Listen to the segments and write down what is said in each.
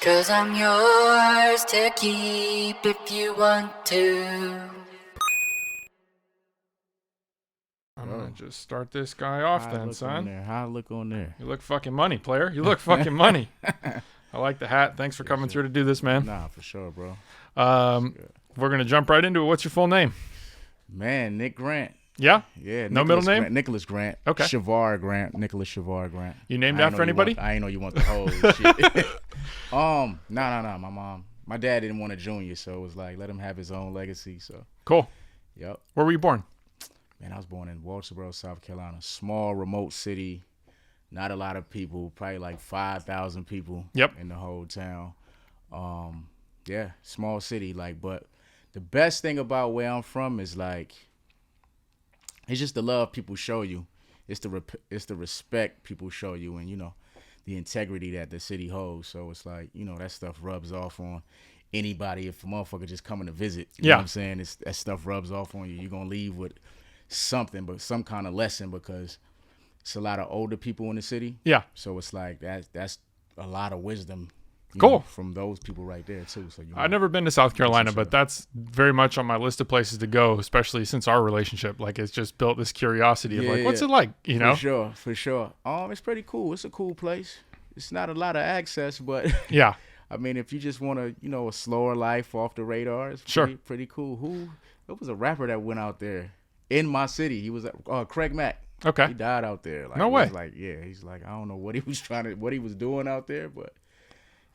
'Cause I'm yours to keep if you want to. I'm gonna just start this guy off then, son. How I look on there? You look fucking money, player. You look fucking money. I like the hat. Thanks for coming through to do this, man. Nah, for sure, bro. We're gonna jump right into it. What's your full name? Man, Nick Grant. Yeah? Yeah. No middle name? Nicholas Grant. Okay. Shavar Grant. Nicholas Shavar Grant. You named after anybody? I ain't know you want the whole shit. No. My dad didn't want a junior, so it was like, let him have his own legacy. So. Cool. Yep. Where were you born? Man, I was born in Walterboro, South Carolina. Small, remote city. Not a lot of people. Probably like 5,000 people. Yep. In the whole town. Yeah, small city. But the best thing about where I'm from is it's just the love people show you. It's the respect people show you, and the integrity that the city holds. So it's that stuff rubs off on anybody. If a motherfucker just coming to visit, you know what I'm saying? That stuff rubs off on you. You're gonna leave with something, but some kind of lesson, because it's a lot of older people in the city. Yeah. So it's that's a lot of wisdom. Cool. From those people right there too. So I've never been to South Carolina, but that's very much on my list of places to go, especially since our relationship. It's just built this curiosity of what's it like? For sure. It's pretty cool. It's a cool place. It's not a lot of access, but yeah. I mean, if you just want a slower life off the radar, it's pretty cool. There was a rapper that went out there in my city. He was Craig Mack. Okay. He died out there. No way. He's like, I don't know what he was doing out there, but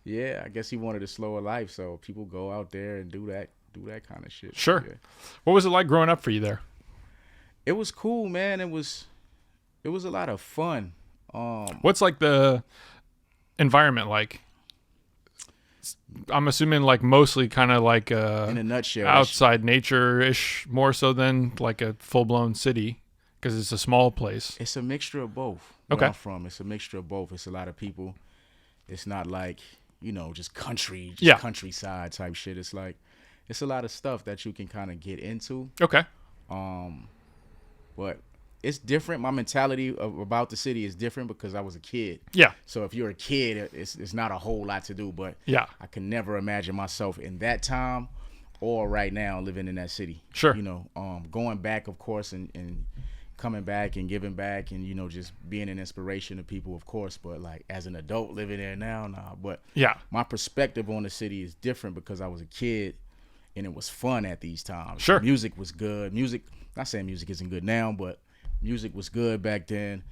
yeah, I guess he wanted a slower life. So people go out there and do that kind of shit. Sure. Yeah. What was it like growing up for you there? It was cool, man. It was a lot of fun. What's the environment like? I'm assuming mostly kind of in a nutshell, outside nature-ish, more so than a full-blown city, because it's a small place. It's a mixture of both. Okay. Where I'm from, it's a mixture of both. It's a lot of people. It's not just countryside type shit. It's it's a lot of stuff that you can kind of get into. Okay. But it's different. My mentality about the city is different because I was a kid. Yeah. So if you're a kid, it's not a whole lot to do. But yeah, I can never imagine myself in that time or right now living in that city. Sure. Going back, of course, and coming back and giving back and, just being an inspiration to people, of course. But as an adult living there now, nah. But yeah, my perspective on the city is different because I was a kid and it was fun at these times. Sure. Music was good. Not saying music isn't good now, but music was good back then.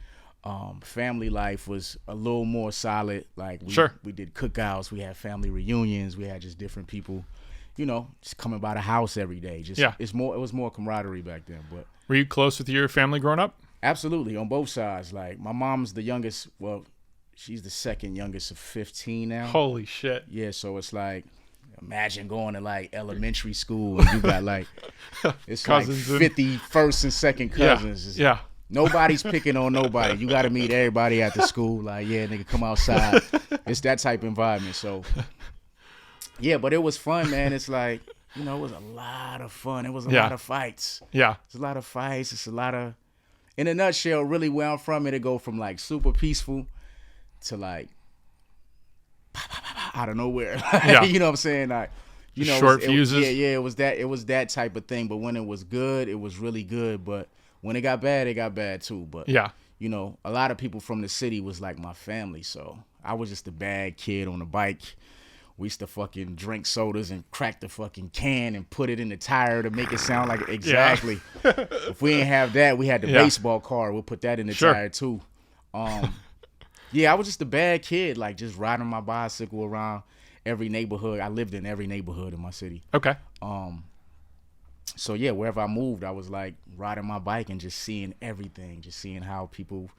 Family life was a little more solid. We did cookouts, we had family reunions, we had just different people, just coming by the house every day. It was more camaraderie back then. But were you close with your family growing up? Absolutely, on both sides. My mom's the youngest. Well, she's the second youngest of 15 now. Holy shit. Yeah, so it's imagine going to elementary school and you got it's cousins 50 first and second cousins. Yeah. Nobody's picking on nobody. You got to meet everybody at the school. Yeah, nigga, come outside. It's that type of environment. So, yeah, but it was fun, man. It's it was a lot of fun. It was a lot of fights. Yeah. It's a lot of fights. It's a lot of, in a nutshell, really where I'm from, it'll go from super peaceful to out of nowhere. Yeah. You know what I'm saying? Short fuses. Yeah, it was that type of thing. But when it was good, it was really good. But when it got bad too. But yeah, a lot of people from the city was my family. So I was just a bad kid on the bike. We used to fucking drink sodas and crack the fucking can and put it in the tire to make it sound like exactly. Yeah. If we didn't have that, we had the baseball card. We'll put that in the tire too. Yeah, I was just a bad kid, just riding my bicycle around every neighborhood. I lived in every neighborhood in my city. Okay. So yeah, wherever I moved, I was riding my bike and just seeing everything, just seeing how people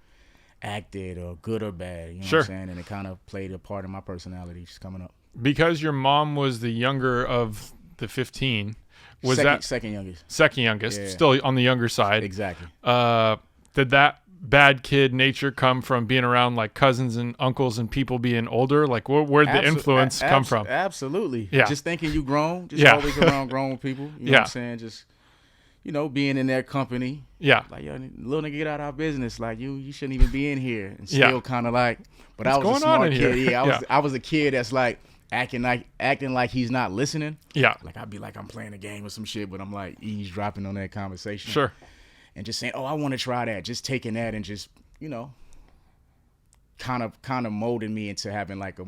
acted, or good or bad. You know what I'm saying? And it kind of played a part in my personality just coming up. Because your mom was the younger of the 15, was second youngest? Second youngest, yeah. Still on the younger side. Exactly. Did that bad kid nature come from being around cousins and uncles and people being older? Where'd the influence come from? Absolutely. Yeah. Just thinking you grown. Just always around grown people. You know what I'm saying? Just, being in their company. Yeah. Yo, little nigga, get out of our business. You shouldn't even be in here. And still kind of but I was a smart kid. Yeah, I was a kid that's acting like he's not listening. Yeah. Like I'd be like I'm playing a game or some shit, but I'm like eavesdropping on that conversation. Sure. And just saying, oh, I want to try that. Just taking that and just, kind of molding me into having like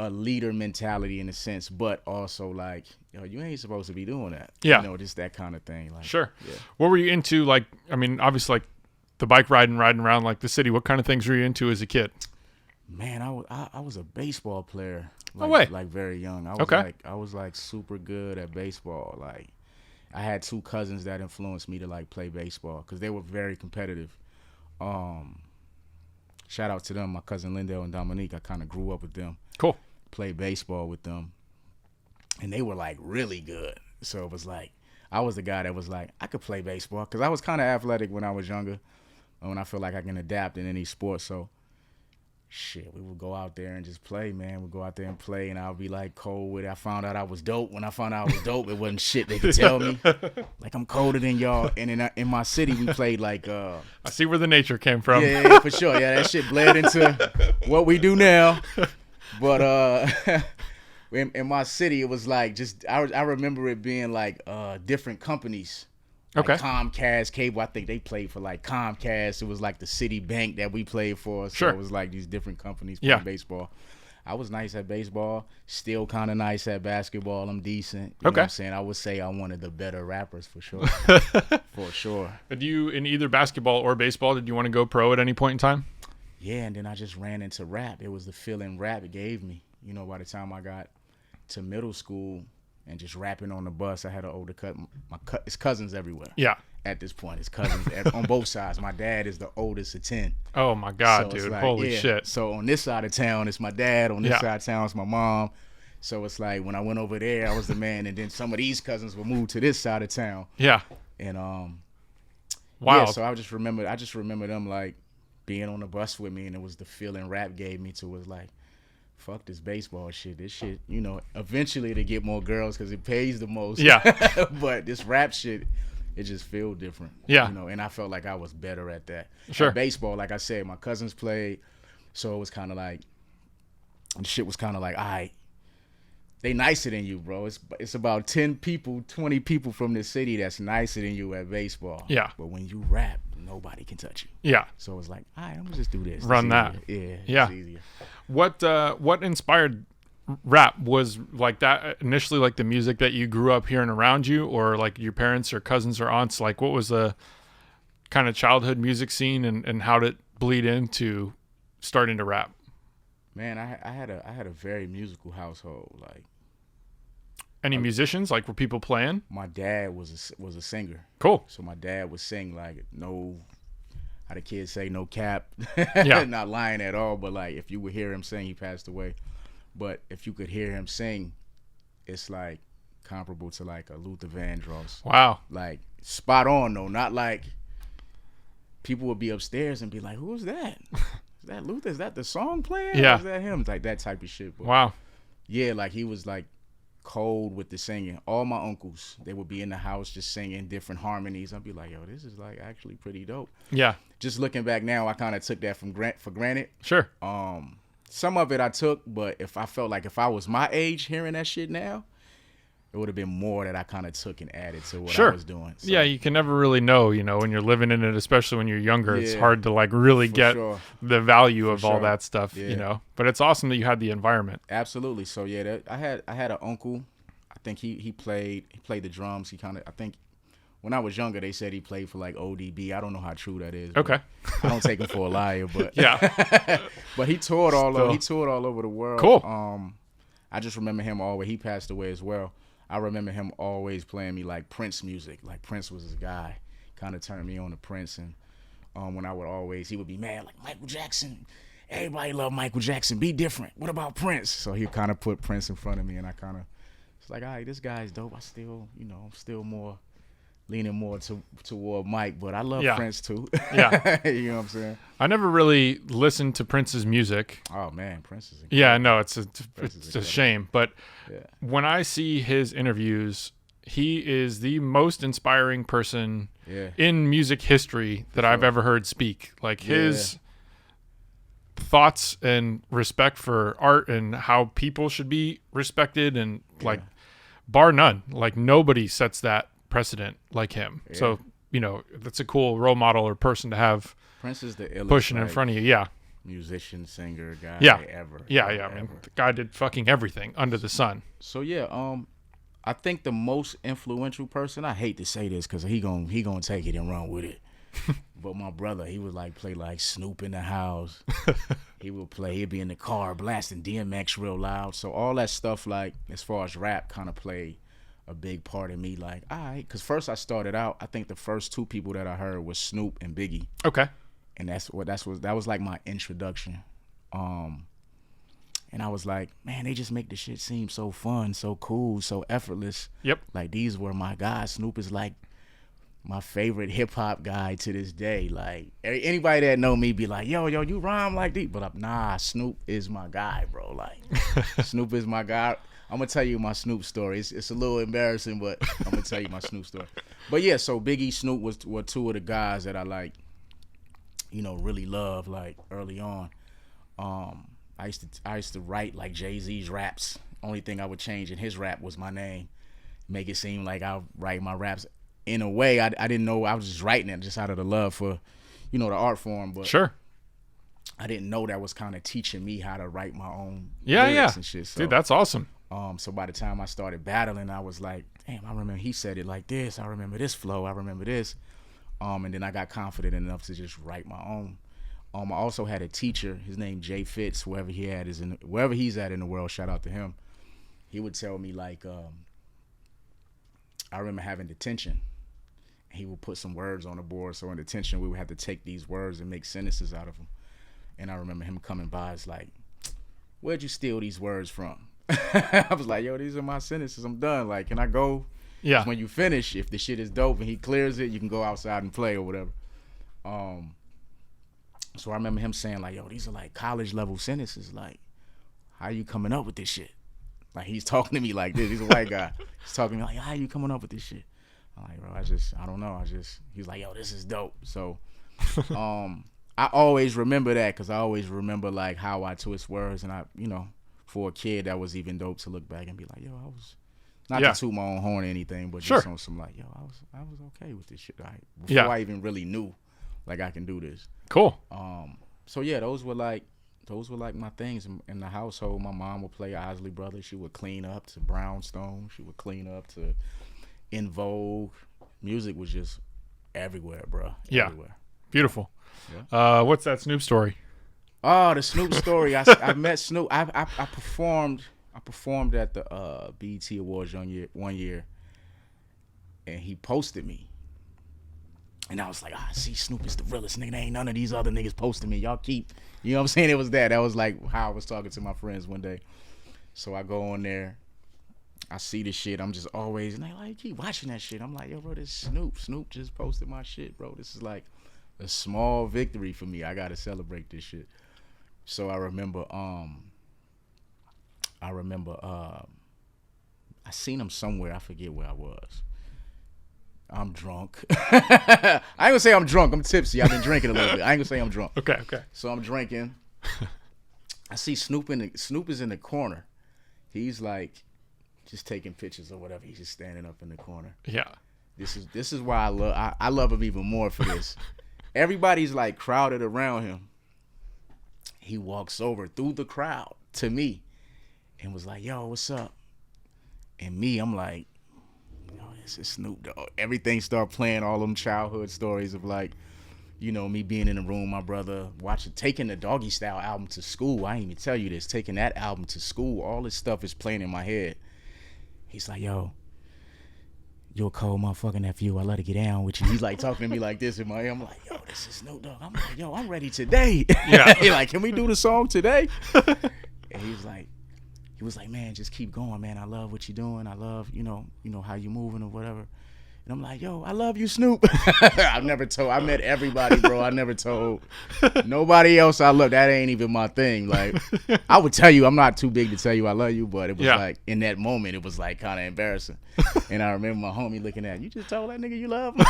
a leader mentality in a sense, but also like, you ain't supposed to be doing that. Yeah. Just that kind of thing. Like, Sure. Yeah. What were you into? Like, I mean, obviously, like the bike riding around like the city. What kind of things were you into as a kid? Man, I was a baseball player. No way. Like very young. I was like super good at baseball. Like I had 2 cousins that influenced me to like play baseball because they were very competitive. Shout out to them, my cousin Lindell and Dominique. I kind of grew up with them. Cool. Played baseball with them, and they were like really good. So it was like I was the guy that was like I could play baseball because I was kind of athletic when I was younger, and when I feel like I can adapt in any sport. So shit, we would go out there and just play, man. We'd go out there and play, and I'll be like cold with it. I found out I was dope. When I found out I was dope, it wasn't shit they could tell me. Like I'm colder than y'all. And in my city, we played like. I see where the nature came from. Yeah, for sure. Yeah, that shit bled into what we do now. But in my city, it was like just I remember it being like different companies. Like okay. Comcast Cable, I think they played for like Comcast. It was like the City Bank that we played for. So sure. It was like these different companies playing baseball. I was nice at baseball, still kind of nice at basketball. I'm decent. You know what I'm saying? I would say I'm one of the better rappers for sure. For sure. Did you, in either basketball or baseball, did you want to go pro at any point in time? Yeah, and then I just ran into rap. It was the feeling rap it gave me. By the time I got to middle school, and just rapping on the bus. I had an older it's cousins everywhere. Yeah. At this point, it's cousins on both sides. My dad is the oldest of 10. Oh my God, so dude! like, Holy shit! So on this side of town, it's my dad. On this side of town, it's my mom. So it's like when I went over there, I was the man, and then some of these cousins would move to this side of town. Yeah. And wow. Yeah, so I just remember them like being on the bus with me, and it was the feeling rap gave me to was like. Fuck this baseball shit. This shit, eventually to get more girls because it pays the most. Yeah. But this rap shit, it just feel different. Yeah. And I felt like I was better at that. Sure. At baseball, like I said, my cousins played, so it was kind of like, the shit was kind of like, all right, they nicer than you, bro. It's about 10 people, 20 people from the city that's nicer than you at baseball. Yeah. But when you rap, nobody can touch you. Yeah. So it's like, all right, I'm gonna just do this. Run that. Yeah. Yeah. It's easier. What inspired rap? Was like that initially like the music that you grew up hearing around you, or like your parents or cousins or aunts? Like what was the kind of childhood music scene, and how did it bleed into starting to rap? Man, I had a very musical household. Like any musicians? Like were people playing? My dad was a singer. Cool. So my dad would sing like no. How the kids say, no cap. Yeah. Not lying at all, but like if you would hear him sing, he passed away. But if you could hear him sing, it's like comparable to like a Luther Vandross. Wow. Like spot on though, not like people would be upstairs and be like, who's that? Is that Luther? Is that the song playing? Yeah. Or is that him? Like that type of shit. But wow. Yeah, like he was like cold with the singing. All my uncles, they would be in the house just singing different harmonies. I'd be like, yo, this is like actually pretty dope. Yeah. Just looking back now, I kind of took that for granted. Sure. Some of it I took, but if I was my age hearing that shit now, it would have been more that I kind of took and added to what I was doing. So, yeah, you can never really know, when you're living in it, especially when you're younger. It's hard to like really get the value of all that stuff, But it's awesome that you had the environment. Absolutely. So yeah, I had an uncle. I think he played the drums. I think when I was younger, they said he played for like ODB. I don't know how true that is. Okay. I don't take him for a liar, but yeah. But he toured all over the world. Cool. I just remember him always. He passed away as well. I remember him always playing me like Prince music. Like Prince was his guy. Kind of turned me on to Prince, and when he would be mad like Michael Jackson. Everybody love Michael Jackson. Be different. What about Prince? So he kind of put Prince in front of me, and I kind of it's like, all right, this guy's dope. I still, I'm still more leaning more toward Mike, but I love Prince too. Yeah. You know what I'm saying? I never really listened to Prince's music. Oh man, Prince is incredible. Yeah, no, it's a shame. But when I see his interviews, he is the most inspiring person in music history that I've ever heard speak. Like his thoughts and respect for art and how people should be respected, and like bar none, like nobody sets that precedent like him. Yeah. So, that's a cool role model or person to have Prince is the illest, pushing in like, front of you. Yeah. musician, singer, guy ever. Yeah. ever, I mean, ever. the guy did fucking everything under the sun. So yeah, I think the most influential person, I hate to say this because he gonna take it and run with it. But my brother, he would like play like Snoop in the house. He'd be in the car blasting DMX real loud. So all that stuff, like as far as rap, kind of played a big part in me. Like, all right, because first I started out, I think the first two people that I heard was Snoop and Biggie. Okay. And that was like my introduction. And I was like, man, they just make the shit seem so fun, so cool, so effortless. Yep. Like, these were my guys. Snoop is like my favorite hip hop guy to this day. Like, anybody that know me be like, yo, you rhyme like these. But nah, Snoop is my guy, bro. Like, Snoop is my guy. I'm gonna tell you my Snoop story. It's a little embarrassing, but I'm gonna tell you my Snoop story. But yeah, so Biggie, Snoop were two of the guys that I like, really love, like early on. I used to write like Jay-Z's raps. Only thing I would change in his rap was my name. Make it seem like I write my raps. In a way, I didn't know, I was just writing it just out of the love for, the art form. But Sure. I didn't know that was kind of teaching me how to write my own Yeah. lyrics and shit. So, Dude, that's awesome. so by the time I started battling, I was like, damn, I remember he said it like this. I remember this flow. I remember this. And then I got confident enough to just write my own. I also had a teacher. His name Jay Fitz. Wherever he's at in the world, shout out to him. He would tell me like, I remember having detention. He would put some words on the board. So in detention, we would have to take these words and make sentences out of them. And I remember him coming by. It's like, where'd you steal these words from? I was like, yo, these are my sentences. I'm done. Like, can I go? Yeah. When you finish, if the shit is dope and he clears it, you can go outside and play or whatever. So I remember him saying like, yo, these are like college level sentences. Like, how you coming up with this shit? Like, he's talking to me like this. He's a white guy. He's talking to me like, how you coming up with this shit? I'm like, bro, I don't know. He's like, yo, this is dope. So, I always remember that because I always remember like how I twist words. And I, for a kid, that was even dope to look back and be like, yo, I was not to toot my own horn or anything, but just on some like, yo, I was okay with this shit. Right? Before I even really knew like I can do this. Cool. So yeah, those were like my things in the household. My mom would play Isley Brothers. She would clean up to Brownstone. She would clean up to In Vogue. Music was just everywhere, bro. Yeah. Everywhere. Beautiful. Yeah. What's that Snoop story? Oh, the Snoop story. I met Snoop. I performed at the BET Awards one year, and he posted me. And I was like, see, Snoop is the realest nigga. There ain't none of these other niggas posting me. Y'all keep, you know what I'm saying? It was that. That was like how I was talking to my friends one day. So I go on there. I see the shit. I'm just always, and they like, keep watching that shit. I'm like, yo, bro, this Snoop. Snoop just posted my shit, bro. This is like a small victory for me. I got to celebrate this shit. So I remember, I seen him somewhere. I forget where I was. I'm drunk. I ain't gonna say I'm drunk. I'm tipsy. I've been drinking a little bit. I ain't gonna say I'm drunk. Okay. So I'm drinking. I see Snoop is in the corner. He's like just taking pictures or whatever. He's just standing up in the corner. Yeah. This is why I love him even more for this. Everybody's like crowded around him. He walks over through the crowd to me and was like, yo, what's up? And me, I'm like, this is Snoop Dogg. Everything started playing, all them childhood stories of like, me being in the room, my brother taking the Doggy Style album to school. I ain't even tell you this, taking that album to school. All this stuff is playing in my head. He's like, yo, you're a cold motherfucking nephew. I love to get down with you. He's like talking to me like this in my ear. I'm like, yo, this is Snoop Dogg. I'm like, yo, I'm ready today. Yeah. He like, can we do the song today? And he was like, man, just keep going, man. I love what you're doing. I love, how you moving or whatever. And I'm like, yo, I love you, Snoop. I met everybody, bro. I never told nobody else I love. That ain't even my thing. Like, I would tell you, I'm not too big to tell you I love you, but it was like, in that moment, it was like kind of embarrassing. And I remember my homie looking at, you just told that nigga you love him?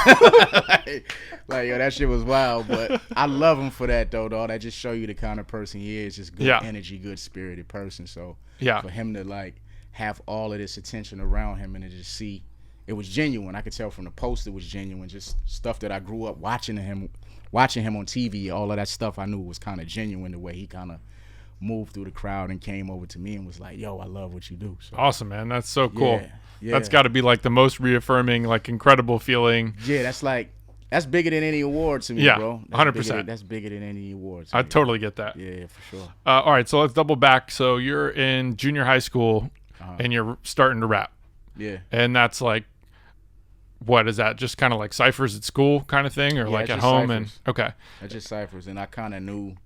like, yo, that shit was wild. But I love him for that, though, dog. That just show you the kind of person he is. Just good energy, good spirited person. So for him to, like, have all of this attention around him and to just see, it was genuine. I could tell from the post it was genuine. Just stuff that I grew up watching him on TV, all of that stuff I knew was kind of genuine, the way he kind of moved through the crowd and came over to me and was like, yo, I love what you do. So, awesome, man. That's so cool. Yeah. That's got to be like the most reaffirming, like incredible feeling. Yeah, that's bigger than any award to me, bro. 100%. That's bigger than any award to I me. totally get that. Yeah, for sure. All right, so let's double back. So you're in junior high school and you're starting to rap. Yeah. And that's like, what is that? Just kind of like ciphers at school kind of thing, or like at home? Ciphers. And okay, that's just ciphers. And I kind of knew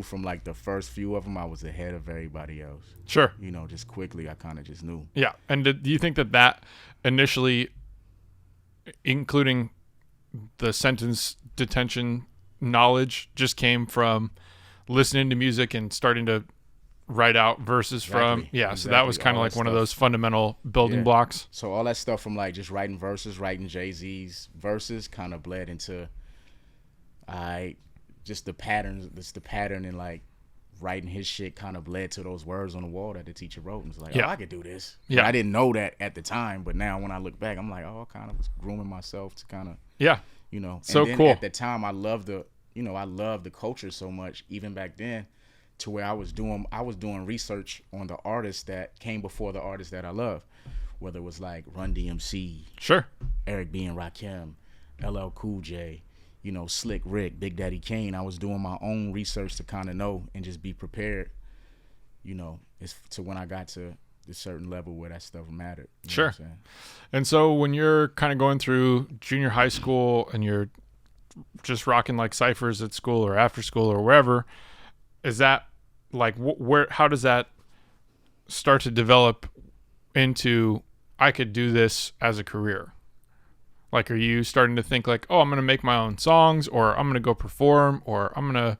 from like the first few of them I was ahead of everybody else. Sure. You know, just quickly I kind of just knew. Yeah. And do you think that initially, including the sentence detention knowledge, just came from listening to music and starting to write out verses from so that was kind of like one of those fundamental building blocks. So all that stuff from like just writing verses, writing Jay-Z's verses kind of bled into just the pattern and like writing his shit kind of led to those words on the wall that the teacher wrote, and was like, oh, I could do this. Yeah, I didn't know that at the time, but now when I look back, I'm like, oh, I kind of was grooming myself to kind of you know. And so then cool. At the time, I loved the culture so much, even back then, to where I was doing research on the artists that came before the artists that I love, whether it was like Run DMC, sure, Eric B and Rakim, LL Cool J, you know, Slick Rick, Big Daddy Kane. I was doing my own research to kind of know and just be prepared, you know, to when I got to the certain level where that stuff mattered. Sure. And so when you're kind of going through junior high school and you're just rocking like ciphers at school or after school or wherever, is that like how does that start to develop into, I could do this as a career? Like, are you starting to think like, oh, I'm going to make my own songs, or I'm going to go perform, or I'm going to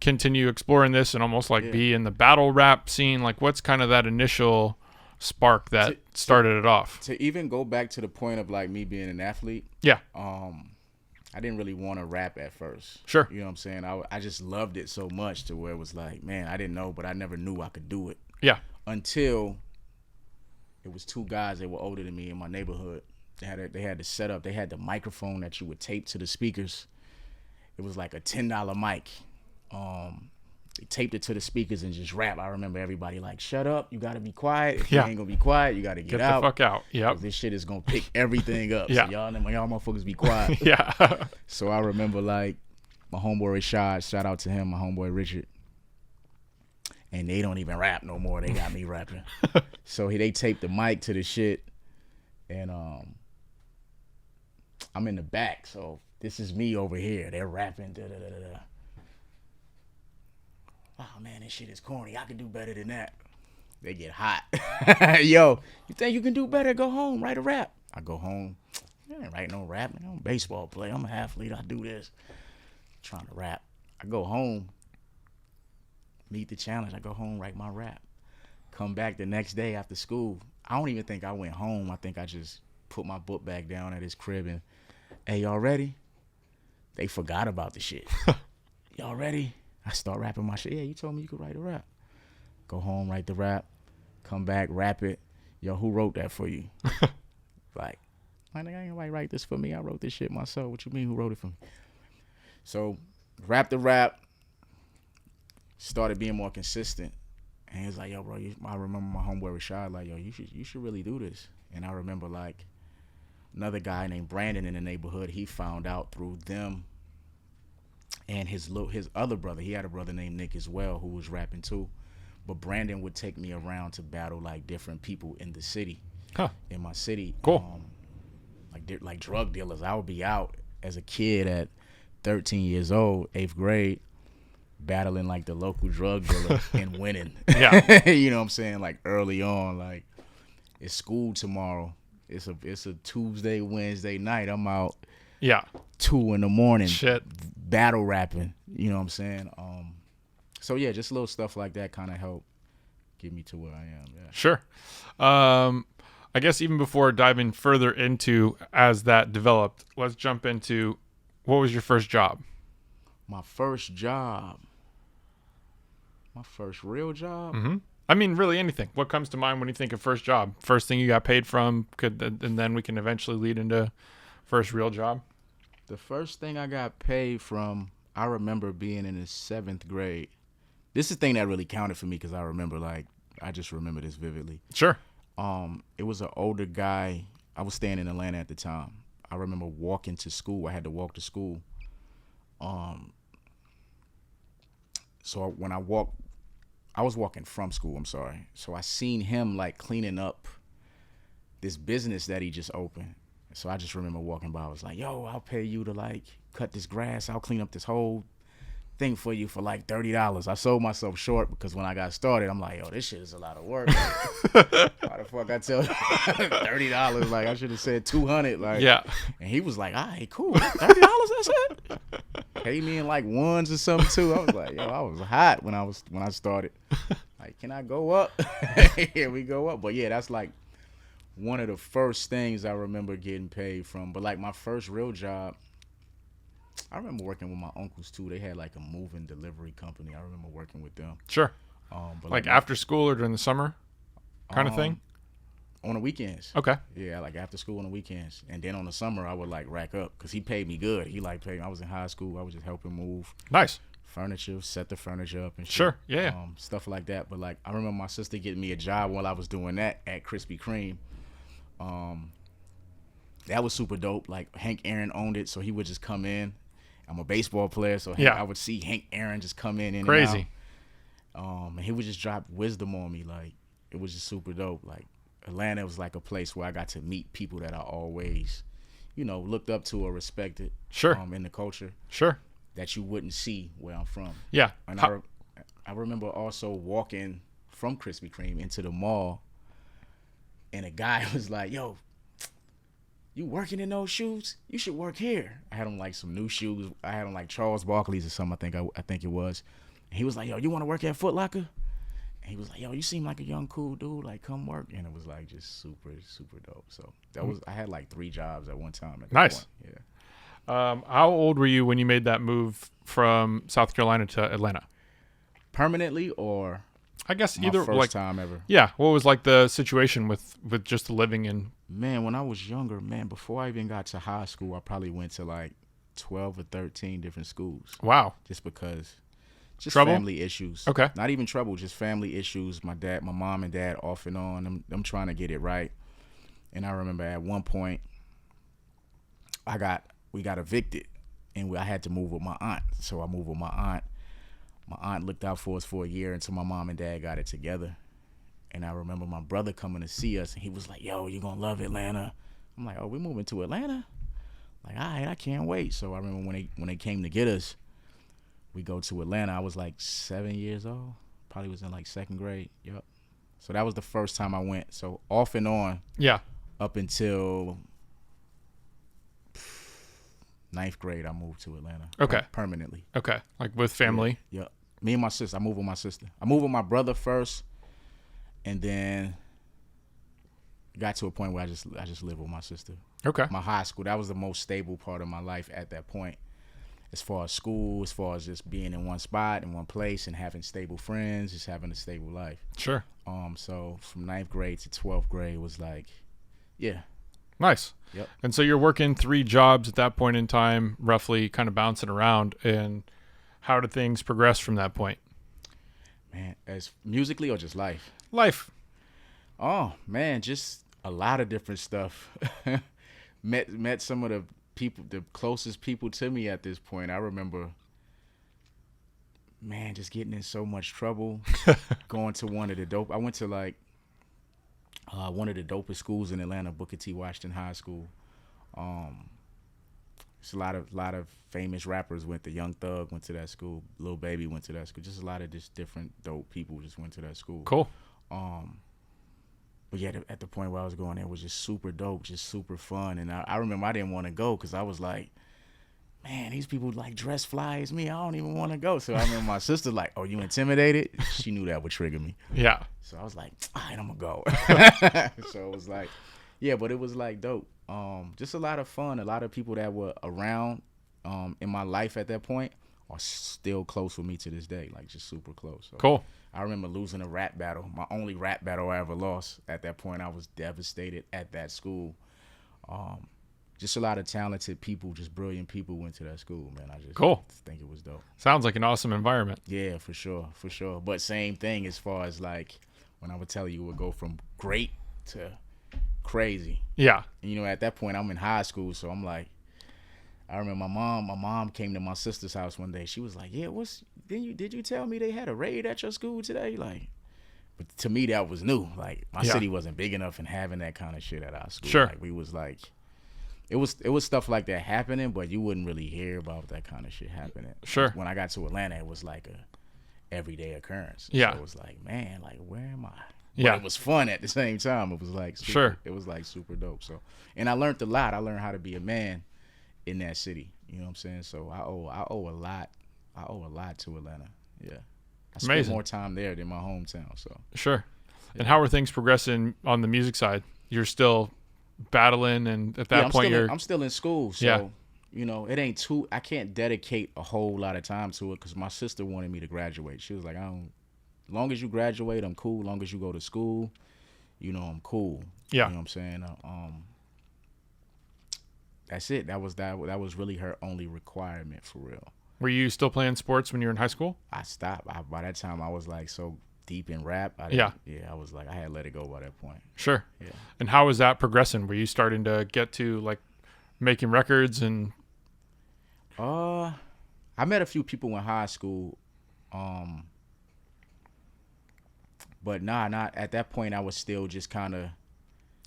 continue exploring this and almost like be in the battle rap scene? Like, what's kind of that initial spark that started it off? To even go back to the point of like me being an athlete. Yeah. I didn't really want to rap at first. Sure. You know what I'm saying? I just loved it so much to where it was like, man, I didn't know, but I never knew I could do it. Yeah. Until it was two guys that were older than me in my neighborhood. They had the setup. They had the microphone that you would tape to the speakers. It was like a $10 mic. They taped it to the speakers and just rap. I remember everybody like, shut up, you got to be quiet. If you ain't going to be quiet, you got to get out. Get the fuck out. Yep. This shit is going to pick everything up. Yeah. So y'all motherfuckers be quiet. Yeah. So I remember like my homeboy Rashad, shout out to him, my homeboy Richard. And they don't even rap no more. They got me rapping. So they taped the mic to the shit. And I'm in the back. So this is me over here. They're rapping. Da-da-da-da-da. Oh, man, this shit is corny. I can do better than that. They get hot. Yo, you think you can do better? Go home, write a rap. I go home. I ain't write no rap. I'm a baseball player. I'm an athlete. I do this. Trying to rap. I go home. Meet the challenge. I go home, write my rap. Come back the next day after school. I don't even think I went home. I think I just put my book bag down at his crib and, hey, y'all ready? They forgot about the shit. Y'all ready? I start rapping my shit. Yeah, you told me you could write a rap. Go home, write the rap. Come back, rap it. Yo, who wrote that for you? Like, I think ain't nobody write this for me. I wrote this shit myself. What you mean, who wrote it for me? So, rap the rap. Started being more consistent. And he's like, yo, bro, I remember my homeboy Rashad, like, yo, you should really do this. And I remember, like, another guy named Brandon in the neighborhood, he found out through them and his other brother. He had a brother named Nick as well who was rapping too. But Brandon would take me around to battle, like, different people in the city. In my city. Cool. Like drug dealers. I would be out as a kid at 13 years old, 8th grade, battling like the local drug dealer and winning. Yeah. You know what I'm saying? Like early on, like, it's school tomorrow. It's a Tuesday, Wednesday night. I'm out Yeah. 2 a.m. Shit. battle rapping. You know what I'm saying? So yeah, just little stuff like that kind of help get me to where I am. Yeah. Sure. I guess even before diving further into as that developed, let's jump into what was your first job? My first job. My first real job. Mm-hmm. I mean, really anything. What comes to mind when you think of first job? First thing you got paid from, and then we can eventually lead into first real job. The first thing I got paid from, I remember being in the 7th grade. This is the thing that really counted for me because I just remember this vividly. Sure. It was an older guy. I was staying in Atlanta at the time. I remember walking to school. I had to walk to school. So when I was walking from school, I'm sorry. So I seen him like cleaning up this business that he just opened. So I just remember walking by. I was like, yo, I'll pay you to like cut this grass. I'll clean up this whole thing for you for like $30. I sold myself short because when I got started, I'm like, yo, this shit is a lot of work. Like, why the fuck I tell you $30? Like I should have said $200. Like, Yeah. And he was like, all right, cool. $30, that's it. Paid me in like ones or something too. I was like, yo, I was hot when I started. Like, can I go up? Here we go up. But yeah, that's like one of the first things I remember getting paid from. But like my first real job, I remember working with my uncles too. They had like a moving delivery company. I remember working with them. Sure. But Like after school or during the summer kind of thing? On the weekends. Okay. Yeah, like after school on the weekends. And then on the summer, I would like rack up because he paid me good. He like paid me. I was in high school. I was just helping move Nice. furniture, set the furniture up and shit. Sure. Yeah. Stuff like that. But like I remember my sister getting me a job while I was doing that at Krispy Kreme. That was super dope. Like Hank Aaron owned it, so he would just come in. I'm a baseball player, so Yeah. I would see Hank Aaron just come in Crazy. and out. And he would just drop wisdom on me. Like it was just super dope. Like Atlanta was like a place where I got to meet people that I always, looked up to or respected. Sure. In the culture Sure. that you wouldn't see where I'm from. Yeah. And I remember also walking from Krispy Kreme into the mall, and a guy was like, yo, you working in those shoes? You should work here. I had on like some new shoes. I had on like Charles Barkley's or something, I think it was. And he was like, yo, you want to work at Foot Locker? And he was like, yo, you seem like a young, cool dude. Like, come work. And it was like just super, super dope. So I had like 3 jobs at one time. Nice. Yeah. How old were you when you made that move from South Carolina to Atlanta? Permanently or I guess my either first like time ever? Yeah. What was like the situation with just living in? Man, when I was younger, before I even got to high school, I probably went to like 12 or 13 different schools. Wow. Just because. Just Trouble? family issues. Okay. Not even trouble, just family issues. My mom and dad off and on. I'm trying to get it right. And I remember at one point, we got evicted, and I had to move with my aunt. So I moved with my aunt. My aunt looked out for us for a year until my mom and dad got it together. And I remember my brother coming to see us, and he was like, yo, you're going to love Atlanta. I'm like, oh, we moving to Atlanta? Like, all right, I can't wait. So I remember when they came to get us, we go to Atlanta. I was like 7 years old. Probably was in like 2nd grade. Yep. So that was the first time I went. So off and on. Yeah. Up until 9th grade, I moved to Atlanta. Okay. Like, permanently. Okay. Like with family. Yeah. Me and my sister. I moved with my sister. I moved with my brother first, and then got to a point where I just lived with my sister. Okay. My high school. That was the most stable part of my life at that point. As far as school, as far as just being in one spot, in one place, and having stable friends, just having a stable life. Sure. So from 9th grade to 12th grade was like, yeah. Nice. Yep. And so you're working 3 jobs at that point in time, roughly kind of bouncing around. And how did things progress from that point? Man, as musically or just life? Life. Oh, man, just a lot of different stuff. Met some of the people, the closest people to me at this point. I remember, man, just getting in so much trouble. Going to one of the dope. I went to like one of the dopest schools in Atlanta, Booker T. Washington High School. It's a lot of famous rappers went. The Young Thug went to that school. Lil Baby went to that school. Just a lot of just different dope people just went to that school. Cool. but yeah, at the point where I was going, it was just super dope, just super fun. And I remember I didn't want to go because I was like, man, these people like dress fly as me. I don't even want to go. So I remember my sister like, oh, you intimidated? She knew that would trigger me. Yeah. So I was like, all right, I'm gonna go. So it was like, yeah, but it was like dope. Just a lot of fun. A lot of people that were around in my life at that point are still close with me to this day, like just super close. So Cool. I remember losing a rap battle, my only rap battle I ever lost. At that point, I was devastated at that school. Just a lot of talented people, just brilliant people went to that school, man. I just Cool. think it was dope. Sounds like an awesome environment. Yeah, for sure. But same thing as far as like when I would tell you it would go from great to crazy. Yeah. And, you know, at that point I'm in high school, so I'm like, I remember my mom came to my sister's house one day. She was like, yeah, did you tell me they had a raid at your school today? Like, but to me that was new. Like my city wasn't big enough and having that kind of shit at our school. Sure. Like we was like, it was stuff like that happening, but you wouldn't really hear about that kind of shit happening. Sure. When I got to Atlanta, it was like a everyday occurrence. Yeah. So it was like, man, like where am I? Yeah. But it was fun at the same time. It was like It was like super dope. So, and I learned a lot. I learned how to be a man in that city. You know what I'm saying? So I owe a lot. I owe a lot to Atlanta. Yeah. I spent Amazing. more time there than my hometown. So Sure. And how are things progressing on the music side? You're still battling, and at that point I'm still in school. So, Yeah. you know, it ain't I can't dedicate a whole lot of time to it because my sister wanted me to graduate. She was like, as long as you graduate, I'm cool. As long as you go to school, you know, I'm cool. Yeah. You know what I'm saying? That's it. That was really her only requirement for real. Were you still playing sports when you were in high school? I stopped. By that time, I was like so deep in rap. I was like, I had let it go by that point. Sure. Yeah. And how was that progressing? Were you starting to get to like making records and? I met a few people in high school, but not at that point. I was still just kind of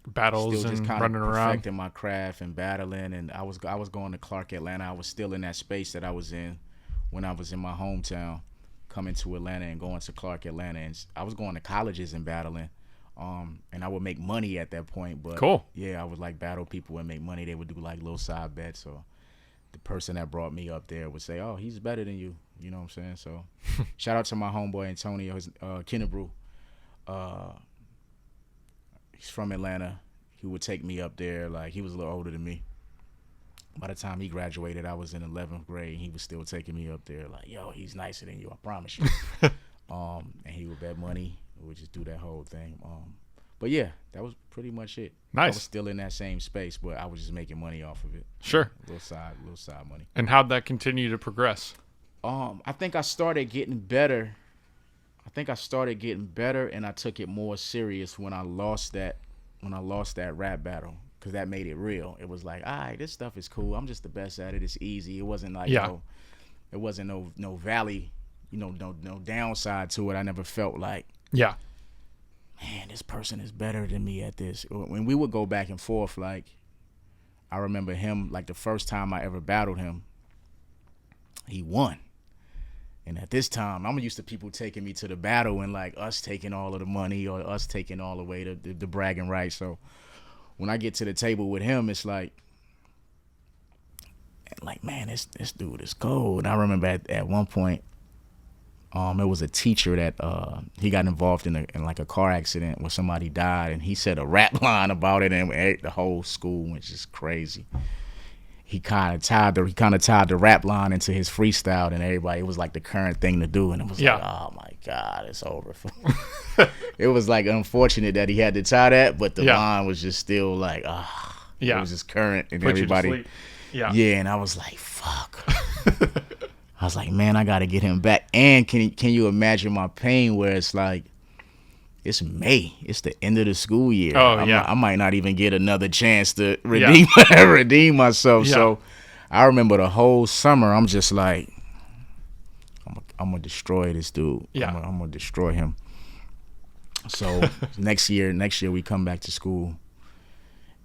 Battles and running around, perfecting my craft and battling. And I was going to Clark, Atlanta. I was still in that space that I was in when I was in my hometown, coming to Atlanta and going to Clark, Atlanta. And I was going to colleges and battling. And I would make money at that point. But Cool. Yeah, I would like battle people and make money. They would do like little side bets. Or the person that brought me up there would say, "Oh, he's better than you." You know what I'm saying? So shout out to my homeboy Antonio Kennebrew. He's from Atlanta. He would take me up there. Like, he was a little older than me. By the time he graduated, I was in 11th grade. And he was still taking me up there. Like, yo, he's nicer than you, I promise you. And he would bet money. We would just do that whole thing. But yeah, that was pretty much it. Nice. I was still in that same space, but I was just making money off of it. Sure. A little side money. And how'd that continue to progress? I think I started getting better. And I took it more serious when I lost that rap battle, because that made it real. It was like, all right, this stuff is cool. I'm just the best at it. It's easy. It wasn't like it wasn't no valley, no downside to it. I never felt like, Yeah. man, this person is better than me at this. When we would go back and forth, like, I remember him, like the first time I ever battled him, he won. And at this time, I'm used to people taking me to the battle and like us taking all of the money or us taking all the way to the bragging rights. So when I get to the table with him, it's like, man, this dude is cold. And I remember at one point, it was a teacher that he got involved in like a car accident where somebody died, and he said a rap line about it, and the whole school went just crazy. He kind of tied the rap line into his freestyle, and everybody, it was like the current thing to do, and it was like, oh my God, it's over. It was like unfortunate that he had to tie that, but the line was just still like, it was just current, and everybody, and I was like, fuck. I was like, man, I gotta get him back. And can you imagine my pain where it's like, it's May. It's the end of the school year. Oh, I might not even get another chance to redeem myself. Yeah. So I remember the whole summer, I'm just like, I'm going to destroy this dude. Yeah. I'm going to destroy him. So next year we come back to school,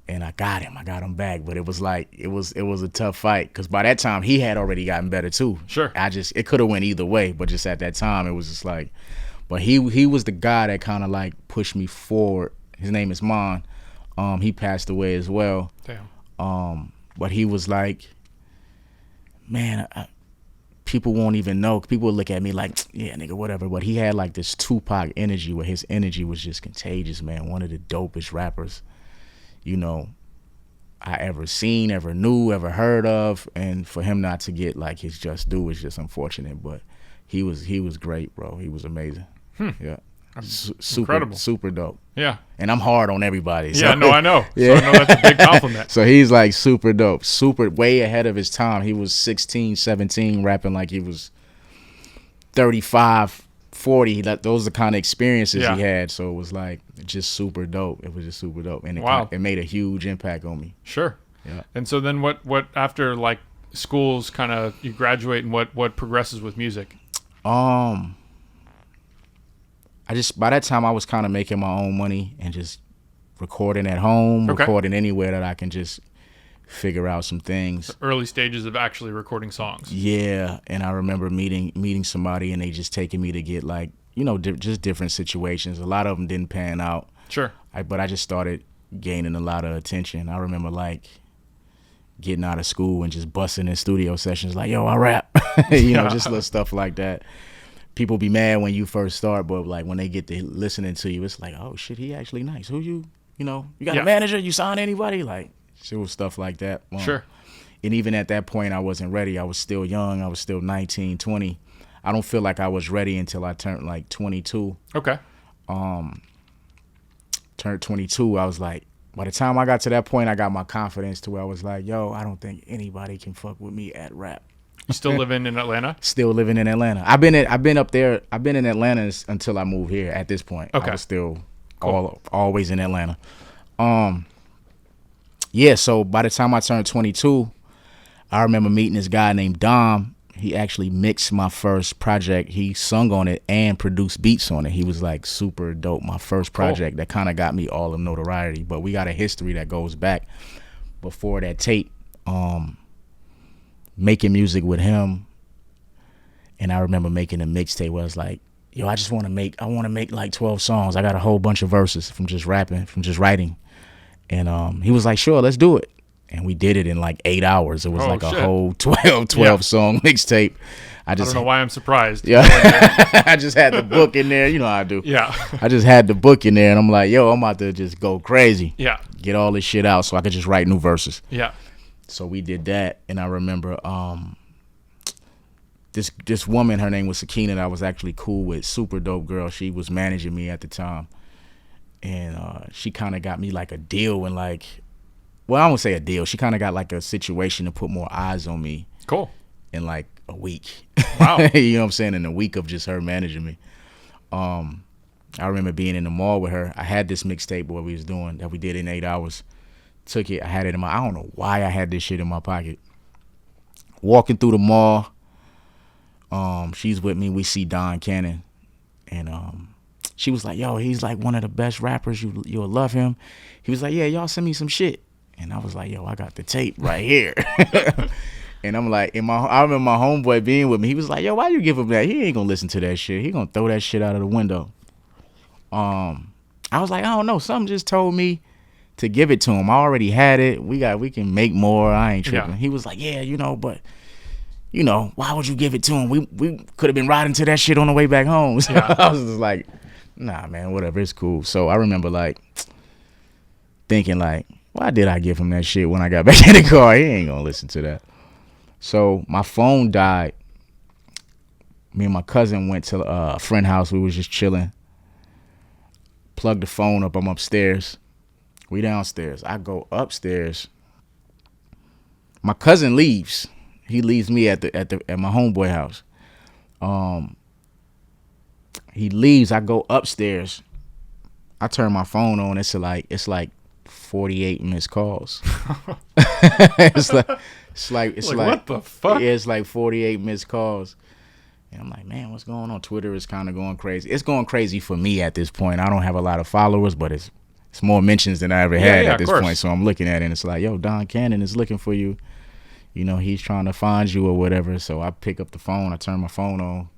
and I got him back. But it was like, it was a tough fight, because by that time he had already gotten better too. Sure. It could have went either way, but just at that time it was just like, but he was the guy that kind of like pushed me forward His name is Mon. He passed away as well. Damn. But he was like, man, people won't even know. People would look at me like, yeah, nigga, whatever. But he had like this Tupac energy where his energy was just contagious, man. One of the dopest rappers, you know, I ever seen, ever knew, ever heard of. And for him not to get like his just due is just unfortunate. But he was great, bro. He was amazing. Yeah. Incredible. Super dope. Yeah. And I'm hard on everybody. So. Yeah, no, I know. Yeah. So I know that's a big compliment. So he's like super dope, super way ahead of his time. He was 16, 17, rapping like he was 35, 40. Those are the kind of experiences he had. So it was like just super dope. It was just super dope. And it made a huge impact on me. Sure. Yeah. And so then what after like schools kind of you graduate and what progresses with music? By that time I was kind of making my own money and just recording at home, recording anywhere that I can just figure out some things. The early stages of actually recording songs. Yeah, and I remember meeting somebody and they just taking me to get like, you know, just different situations. A lot of them didn't pan out. Sure. But I just started gaining a lot of attention. I remember like getting out of school and just busting in studio sessions like, yo, I rap. You know, just little stuff like that. People be mad when you first start, but like when they get to listening to you, it's like, oh shit, he actually nice. Who you know, you got a manager? You sign anybody? Like, it was stuff like that. Sure. And even at that point, I wasn't ready. I was still young. I was still 19, 20. I don't feel like I was ready until I turned like 22. Okay. Turned 22. I was like, by the time I got to that point, I got my confidence to where I was like, yo, I don't think anybody can fuck with me at rap. You still living in Atlanta? Still living in Atlanta. I've been up there. I've been in Atlanta until I moved here. At this point, okay. I was still always in Atlanta. Yeah. So by the time I turned 22, I remember meeting this guy named Dom. He actually mixed my first project. He sung on it and produced beats on it. He was like super dope. My first project that kind of got me all the notoriety. But we got a history that goes back before that tape. Making music with him, and I remember making a mixtape where I was like, yo, I want to make like 12 songs. I got a whole bunch of verses from just rapping, from just writing. And he was like, sure, let's do it. And we did it in like 8 hours. It was a whole 12 song mixtape. I don't know why I'm surprised. Yeah. I just had the book in there. You know how I do. Yeah. I just had the book in there, and I'm like, yo, I'm about to just go crazy. Yeah. Get all this shit out so I could just write new verses. Yeah. So we did that, and I remember this woman, her name was Sakina, that I was actually cool with, super dope girl. She was managing me at the time, and she kind of got me like a deal and like, well, I won't say a deal. She kind of got like a situation to put more eyes on me. Cool. In like a week. Wow. You know what I'm saying? In a week of just her managing me. I remember being in the mall with her. I had this mixtape what we was doing that we did in 8 hours. Took it. I had it in I don't know why I had this shit in my pocket. Walking through the mall. She's with me. We see Don Cannon. And she was like, yo, he's like one of the best rappers. You'll love him. He was like, yeah, y'all send me some shit. And I was like, yo, I got the tape right here. And I'm like, I remember my homeboy being with me. He was like, yo, why you give him that? He ain't gonna listen to that shit. He gonna throw that shit out of the window. I was like, I don't know. Something just told me to give it to him. I already had it. We can make more. I ain't tripping. Yeah. He was like, yeah, but why would you give it to him? We could have been riding to that shit on the way back home. So I was just like, nah, man, whatever, it's cool. So I remember like thinking like, why did I give him that shit when I got back in the car? He ain't gonna listen to that. So my phone died. Me and my cousin went to a friend house. We was just chilling. Plugged the phone up. I'm upstairs. We downstairs. I go upstairs. My cousin leaves. He leaves me at my homeboy house. He leaves. I go upstairs. I turn my phone on. It's like 48 missed calls. it's like what the fuck? Yeah, it's like 48 missed calls. And I'm like, man, what's going on? Twitter is kind of going crazy. It's going crazy for me at this point. I don't have a lot of followers, but it's more mentions than I ever had at this point. So I'm looking at it and it's like, yo, Don Cannon is looking for you. He's trying to find you or whatever. So I pick up the phone. I turn my phone on.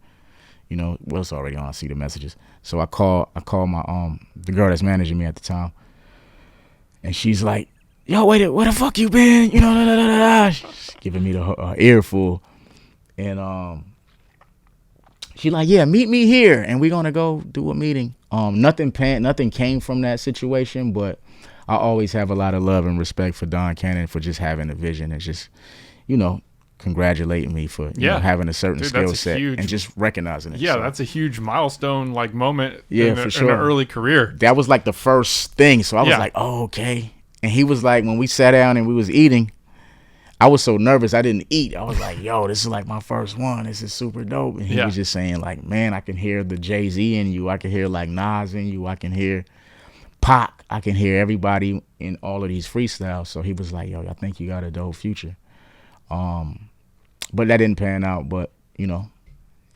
You know, well, it's already on. I see the messages. So I call my the girl that's managing me at the time, and she's like, "Yo, wait, where the fuck you been? You know, da, da, da, da." She's giving me the earful, and she like, "Yeah, meet me here, and we're gonna go do a meeting." Nothing came from that situation, but I always have a lot of love and respect for Don Cannon for just having a vision and just, you know, congratulating me for you know, having a certain skill set and just recognizing it. Yeah, so, that's a huge milestone like moment for sure. in an early career. That was like the first thing. So I was like, oh, okay. And he was like, when we sat down and we was eating, I was so nervous I didn't eat. I was like, yo, this is like my first one. This is super dope. And he was just saying like, man, I can hear the Jay-Z in you. I can hear like Nas in you. I can hear Pac. I can hear everybody in all of these freestyles. So he was like, yo, I think you got a dope future. But that didn't pan out. But, you know,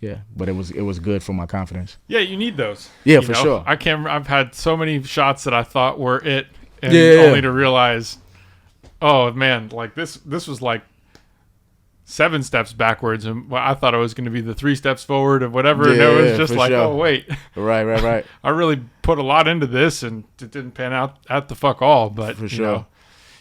yeah. But it was good for my confidence. Yeah, you need those. Yeah, for sure. I've had so many shots that I thought were it, and only to realize, oh man, like this was like 7 steps backwards, and I thought it was going to be the 3 steps forward or whatever, and it was just like, oh wait, right. I really put a lot into this, and it didn't pan out at the fuck all. But for sure, you know,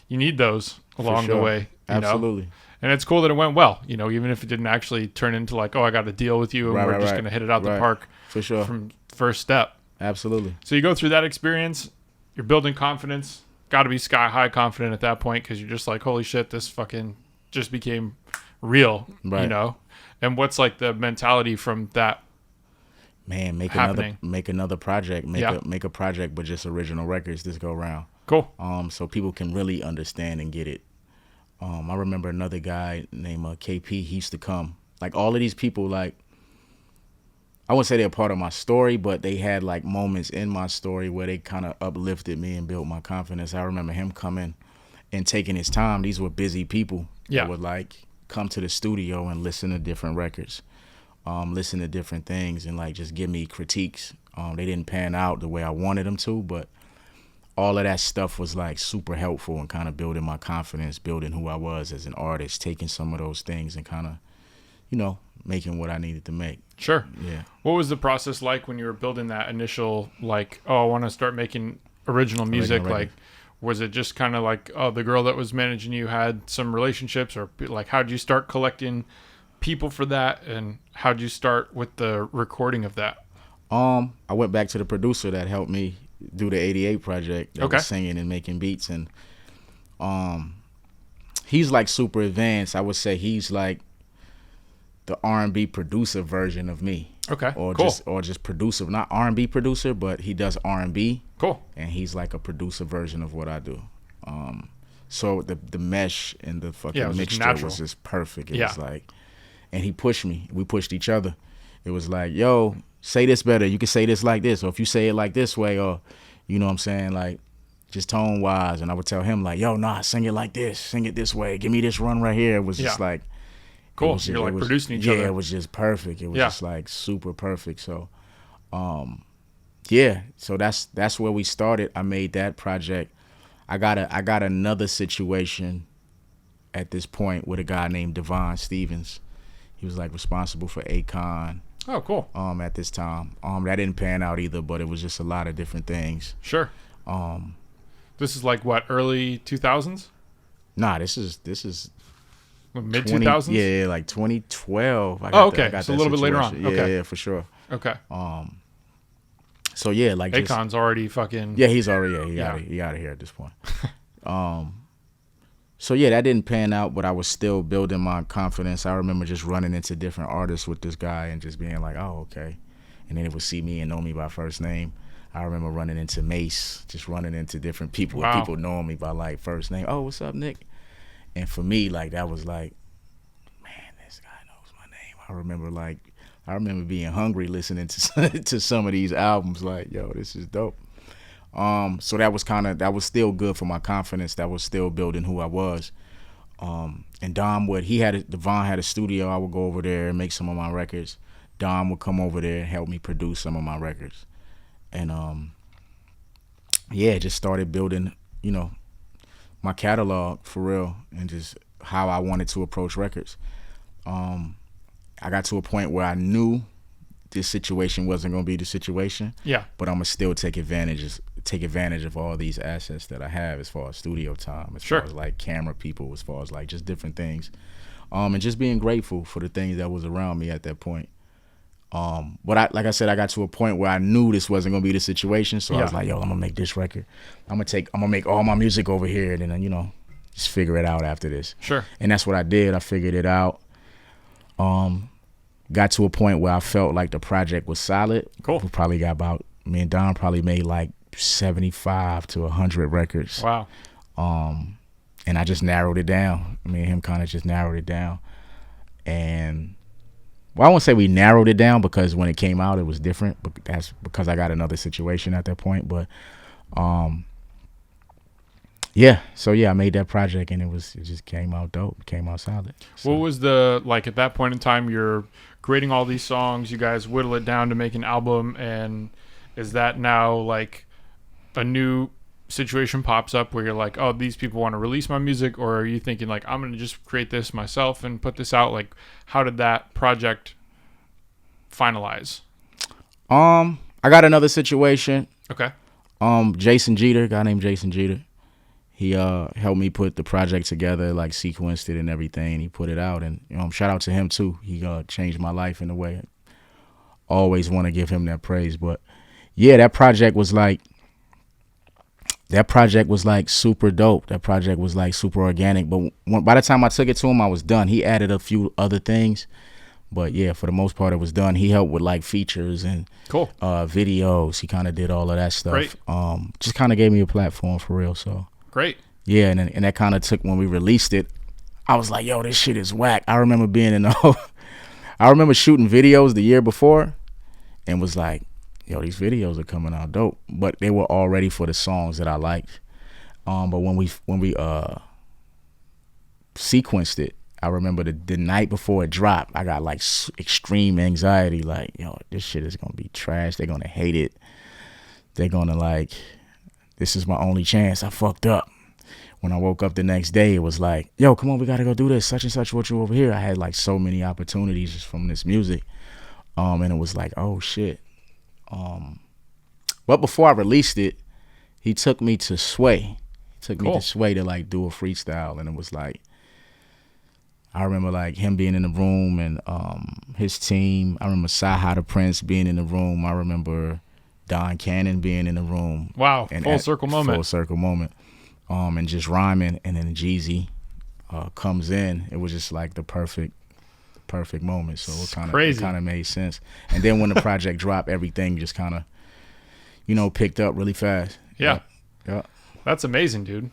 you need those along the way. Absolutely. Know? And it's cool that it went well, you know, even if it didn't actually turn into like, oh, I got a deal with you and we're just going to hit it out the park for sure from first step. Absolutely. So you go through that experience, you're building confidence, got to be sky high confident at that point because you're just like, holy shit, this fucking just became real, you know? And what's like the mentality from that? Man, make another project, make a project, but just original records this go around. Cool. So people can really understand and get it. I remember another guy named KP. He used to come. Like all of these people, like I wouldn't say they're part of my story, but they had like moments in my story where they kind of uplifted me and built my confidence. I remember him coming and taking his time. These were busy people that would like come to the studio and listen to different records, listen to different things, and like just give me critiques. They didn't pan out the way I wanted them to, but all of that stuff was like super helpful in kind of building my confidence, building who I was as an artist, taking some of those things and kind of, you know, making what I needed to make. Sure. Yeah. What was the process like when you were building that initial, like, oh, I want to start making original music? Like, was it just kind of like, oh, the girl that was managing you had some relationships, or like, how'd you start collecting people for that? And how'd you start with the recording of that? I went back to the producer that helped me do the 88 project that was singing and making beats, and he's like super advanced. I would say he's like the R&B producer version of me. Okay. Or cool. just producer, not R&B producer, but he does R&B. Cool. And he's like a producer version of what I do. So the mesh and the fucking mixture was just perfect. It was like, and he pushed me. We pushed each other. It was like, yo, say this better. You can say this like this, or if you say it like this way, or you know what I'm saying, like just tone wise. And I would tell him like, yo, nah, sing it like this, sing it this way, give me this run right here. It was just like cool. You're like producing each other. Yeah, it was just perfect. It was just like super perfect. So yeah, so that's where we started. I made that project. I got another situation at this point with a guy named Devon Stevens. He was like responsible for Akon. Oh, cool. At this time, that didn't pan out either, but it was just a lot of different things. Sure. This is like what, early 2000s? Nah, this is mid 2000s. Yeah, like 2012. Okay. So a little bit later on. Yeah, Okay. Yeah, for sure. Okay. So yeah, like Akon's already fucking. Yeah, he's already he out of here at this point. So yeah, that didn't pan out, but I was still building my confidence. I remember just running into different artists with this guy and just being like, oh, okay. And then it would see me and know me by first name. I remember running into Mace, just running into different people. Wow. People knowing me by like first name. Oh, what's up, Nick? And for me, like that was like, man, this guy knows my name. I remember being hungry listening to some of these albums. Like, yo, this is dope. So that was still good for my confidence. That was still building who I was. And Devon had a studio. I would go over there and make some of my records. Dom would come over there and help me produce some of my records. And just started building, you know, my catalog for real and just how I wanted to approach records. I got to a point where I knew this situation wasn't gonna be the situation. Yeah. But I'm gonna still take advantage of all these assets that I have as far as studio time, as Sure. far as like camera people, as far as like just different things. And just being grateful for the things that was around me at that point. But like I said, I got to a point where I knew this wasn't gonna be the situation, so I was like, yo, I'm gonna make this record. I'm gonna make all my music over here, and then just figure it out after this. Sure. And that's what I did. I figured it out. Got to a point where I felt like the project was solid. Cool. We probably got me and Don probably made like 75 to 100 records. Wow. And I just narrowed it down. Me and him kind of just narrowed it down. And I won't say we narrowed it down because when it came out, it was different. But that's because I got another situation at that point. But yeah. So yeah, I made that project and it just came out dope. It came out solid. So. What was the, like, at that point in time, you're creating all these songs, you guys whittle it down to make an album, and is that now like a new situation pops up where you're like, oh, these people want to release my music, or are you thinking like, I'm gonna just create this myself and put this out? Like, how did that project finalize? I got another situation. Okay. Jason Jeter, a guy named Jason Jeter, he helped me put the project together, like sequenced it and everything. He put it out, and shout out to him too. He changed my life in a way. Always want to give him that praise. But yeah, that project was like super dope. That project was like super organic. But by the time I took it to him, I was done. He added a few other things, but yeah, for the most part, it was done. He helped with like features and cool videos. He kind of did all of that stuff. Great. Just kind of gave me a platform for real. So great. Yeah, and that kind of took, when we released it, I was like, yo, this shit is whack. I remember being in I remember shooting videos the year before and was like, yo, these videos are coming out dope. But they were all ready for the songs that I liked. But when we sequenced it, I remember the night before it dropped, I got like extreme anxiety. Like, yo, this shit is going to be trash. They're going to hate it. They're going to like, this is my only chance. I fucked up. When I woke up the next day, it was like, yo, come on, we got to go do this. Such and such, what you over here. I had like so many opportunities just from this music. And it was like, oh shit. But before I released it, he took me to Sway. He took me to Sway to like do a freestyle. And it was like, I remember like him being in the room and his team. I remember Saha the Prince being in the room. I remember Don Cannon being in the room. Wow, and full circle moment. Full circle moment. And just rhyming, and then Jeezy comes in. It was just like the perfect moment. So it kind of made sense. And then when the project dropped, everything just kind of, picked up really fast. Yeah. Yeah. That's amazing, dude.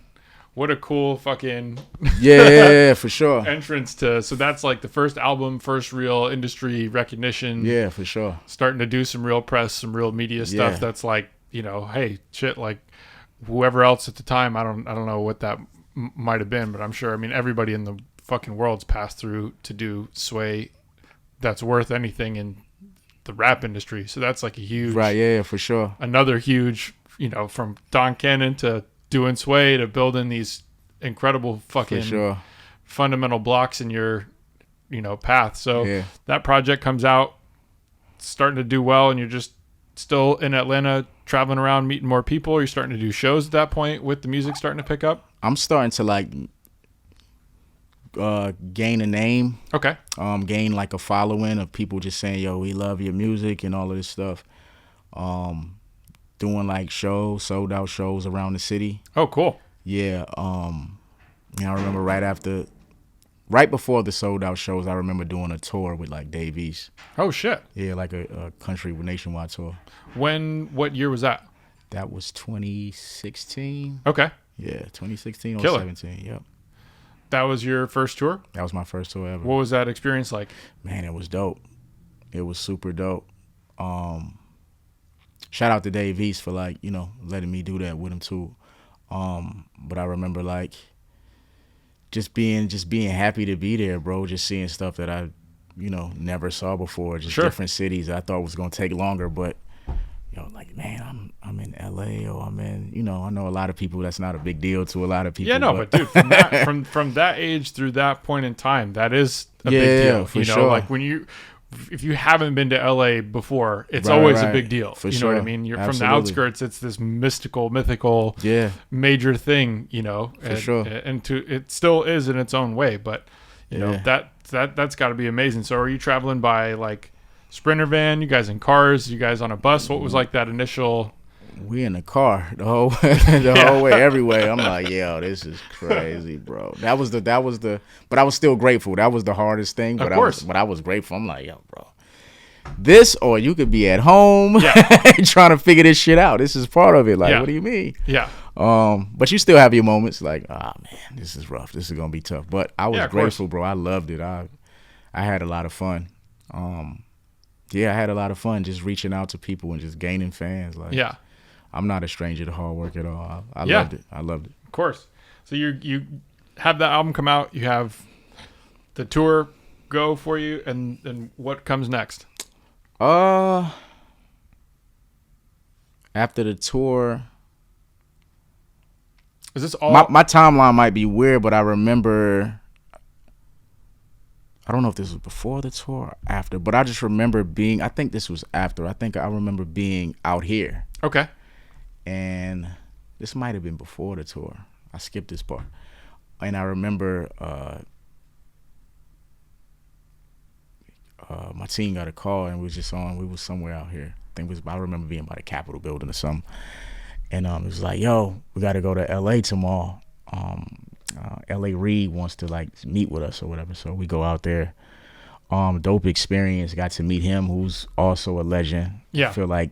What a cool fucking yeah, for sure. entrance to. So that's like the first album, first real industry recognition. Yeah, for sure. Starting to do some real press, some real media stuff. Yeah. That's like, hey, shit, like whoever else at the time, I don't know what that might have been, but I'm sure, everybody in the fucking world's passed through to do Sway that's worth anything in the rap industry. So that's like a huge, right? Yeah, for sure. Another huge, from Don Cannon to doing Sway to building these incredible fucking fundamental blocks in your, path. So that project comes out, starting to do well, and you're just still in Atlanta, traveling around, meeting more people. You're starting to do shows at that point with the music starting to pick up. I'm starting to like gain a name. Okay. Gain like a following of people just saying, yo, we love your music and all of this stuff. Doing like shows, sold out shows around the city. Oh, cool. Yeah. I remember right before the sold out shows, I remember doing a tour with like Dave East. Oh shit. Yeah, like a country nationwide tour. What year was that? That was 2016. Okay. Yeah, 2016 or Killer. 17. Yep. That was your first tour? That was my first tour ever. What was that experience like? Man, it was dope. It was super dope. Shout out to Dave East for like, letting me do that with him too. But I remember like just being happy to be there, bro. Just seeing stuff that I, never saw before. Just different cities I thought was gonna take longer, but like, man, I'm in LA or I'm in, I know a lot of people, that's not a big deal to a lot of people. Yeah, no, but dude, from that age through that point in time, that is a big deal. For sure. Like when if you haven't been to LA before, it's Right, always a right. big deal. For you know what I sure. mean? You're from the Absolutely. outskirts. It's this mythical, Yeah, major thing, you know, For sure. and it still is in its own way, but you know, Yeah. that's got to be amazing. So are you traveling by like Sprinter van, you guys in cars, you guys on a bus? What was like that initial? we in the car the whole the whole way, every way. I'm like, yo, this is crazy, bro. That was the. But I was still grateful. That was the hardest thing. But Of course. I was grateful. I'm like, yo, bro. This, or you could be at home Yeah. trying to figure this shit out. This is part of it. Like, Yeah. what do you mean? Yeah. But you still have your moments like, ah, man, this is rough. This is gonna be tough. But I was Yeah, of course. grateful, bro. I loved it. I had a lot of fun. Yeah, I had a lot of fun just reaching out to people and just gaining fans. Like, Yeah. I'm not a stranger to hard work at all. I Yeah. loved it. I loved it. Of course. So you have that album come out, you have the tour go for you, and then what comes next? After the tour, Is this all my timeline might be weird, but I remember. I don't know if this was before the tour or after, but I just remember being. I think this was after. I think I remember being out here, okay? and this might have been before the tour. I skipped this part, and I remember my team got a call and we was just on. We was somewhere out here. I think it was. I remember being by the Capitol building or something, and it was like, "Yo, we got to go to L.A. tomorrow." L.A. Reid wants to like meet with us or whatever, so we go out there. Dope experience. Got to meet him, who's also a legend. Yeah. I feel like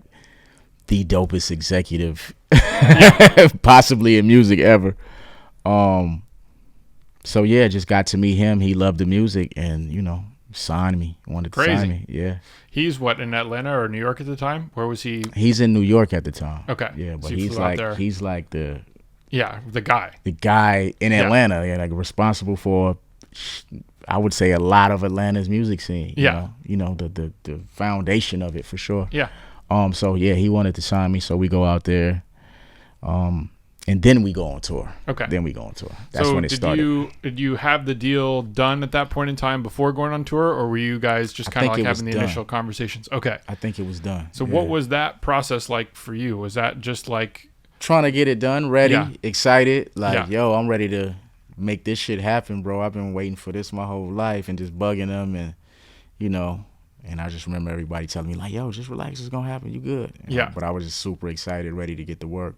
the dopest executive possibly in music ever. So yeah, just got to meet him. He loved the music and, signed me. Wanted to Crazy. sign me. Yeah. He's what, in Atlanta or New York at the time? Where was he? He's in New York at the time. Okay. Yeah, but So you flew out there. he's like the guy. guy in Atlanta, like responsible for, I would say, a lot of Atlanta's music scene. Yeah. The foundation of it for sure. Yeah. So yeah, he wanted to sign me, so we go out there, and then we go on tour. Okay. Then we go on tour. That's So when it started. did you have the deal done at that point in time before going on tour, or were you guys just kind of think like it was having the done. initial conversations? Okay. I think it was done. So Yeah. what was that process like for you? Was that just like, Trying to get it done, ready, Yeah. excited, like, Yeah. yo, I'm ready to make this shit happen, bro. I've been waiting for this my whole life and just bugging them and, and I just remember everybody telling me like, yo, just relax, it's gonna happen, you good. Yeah. But I was just super excited, ready to get to work.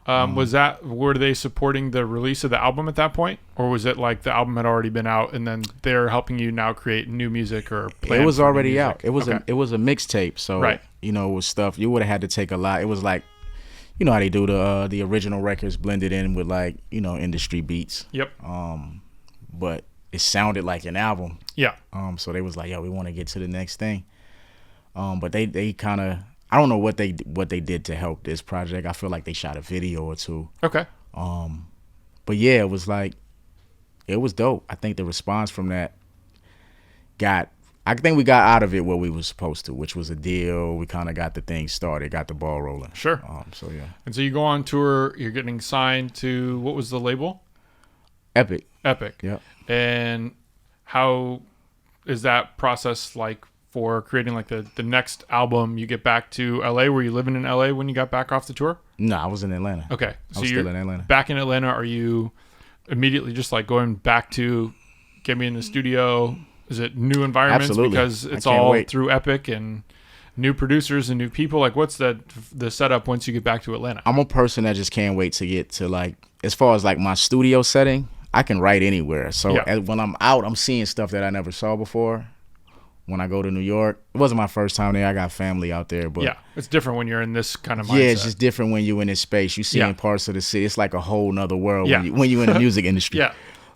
were they supporting the release of the album at that point, or was it like the album had already been out and then they're helping you now create new music or plan It was for new already music? out. It was Okay. it was a mixtape, so Right. it was stuff you would have had to take a lot. It was like, you know how they do the original records blended in with like industry beats. Yep. But it sounded like an album. Yeah. So they was like, yo, we want to get to the next thing. But they kind of, I don't know what they did to help this project. I feel like they shot a video or two. Okay. But yeah, it was dope. I think the response from that I think we got out of it what we was supposed to, which was a deal. We kind of got the thing started, got the ball rolling. Sure. So yeah. And so you go on tour, you're getting signed to, what was the label? Epic. Epic. Yep. And how is that process like for creating like the next album? You get back to LA. Were you living in LA when you got back off the tour? No, I was in Atlanta. Okay. I was still in Atlanta. Back in Atlanta, are you immediately just like going back to get me in the studio? Is it new environments? Absolutely. Because I it's can't all wait. through Epic and new producers and new people. Like what's the setup once you get back to Atlanta? I'm a person that just can't wait to get to like, as far as like my studio setting, I can write anywhere. So Yeah. when I'm out, I'm seeing stuff that I never saw before. When I go to New York, it wasn't my first time there. I got family out there, but Yeah. It's different when you're in this kind of mindset. yeah, it's just different when you're in this space. You see Yeah. in parts of the city, it's like a whole nother world Yeah. when you're in the music industry. Yeah.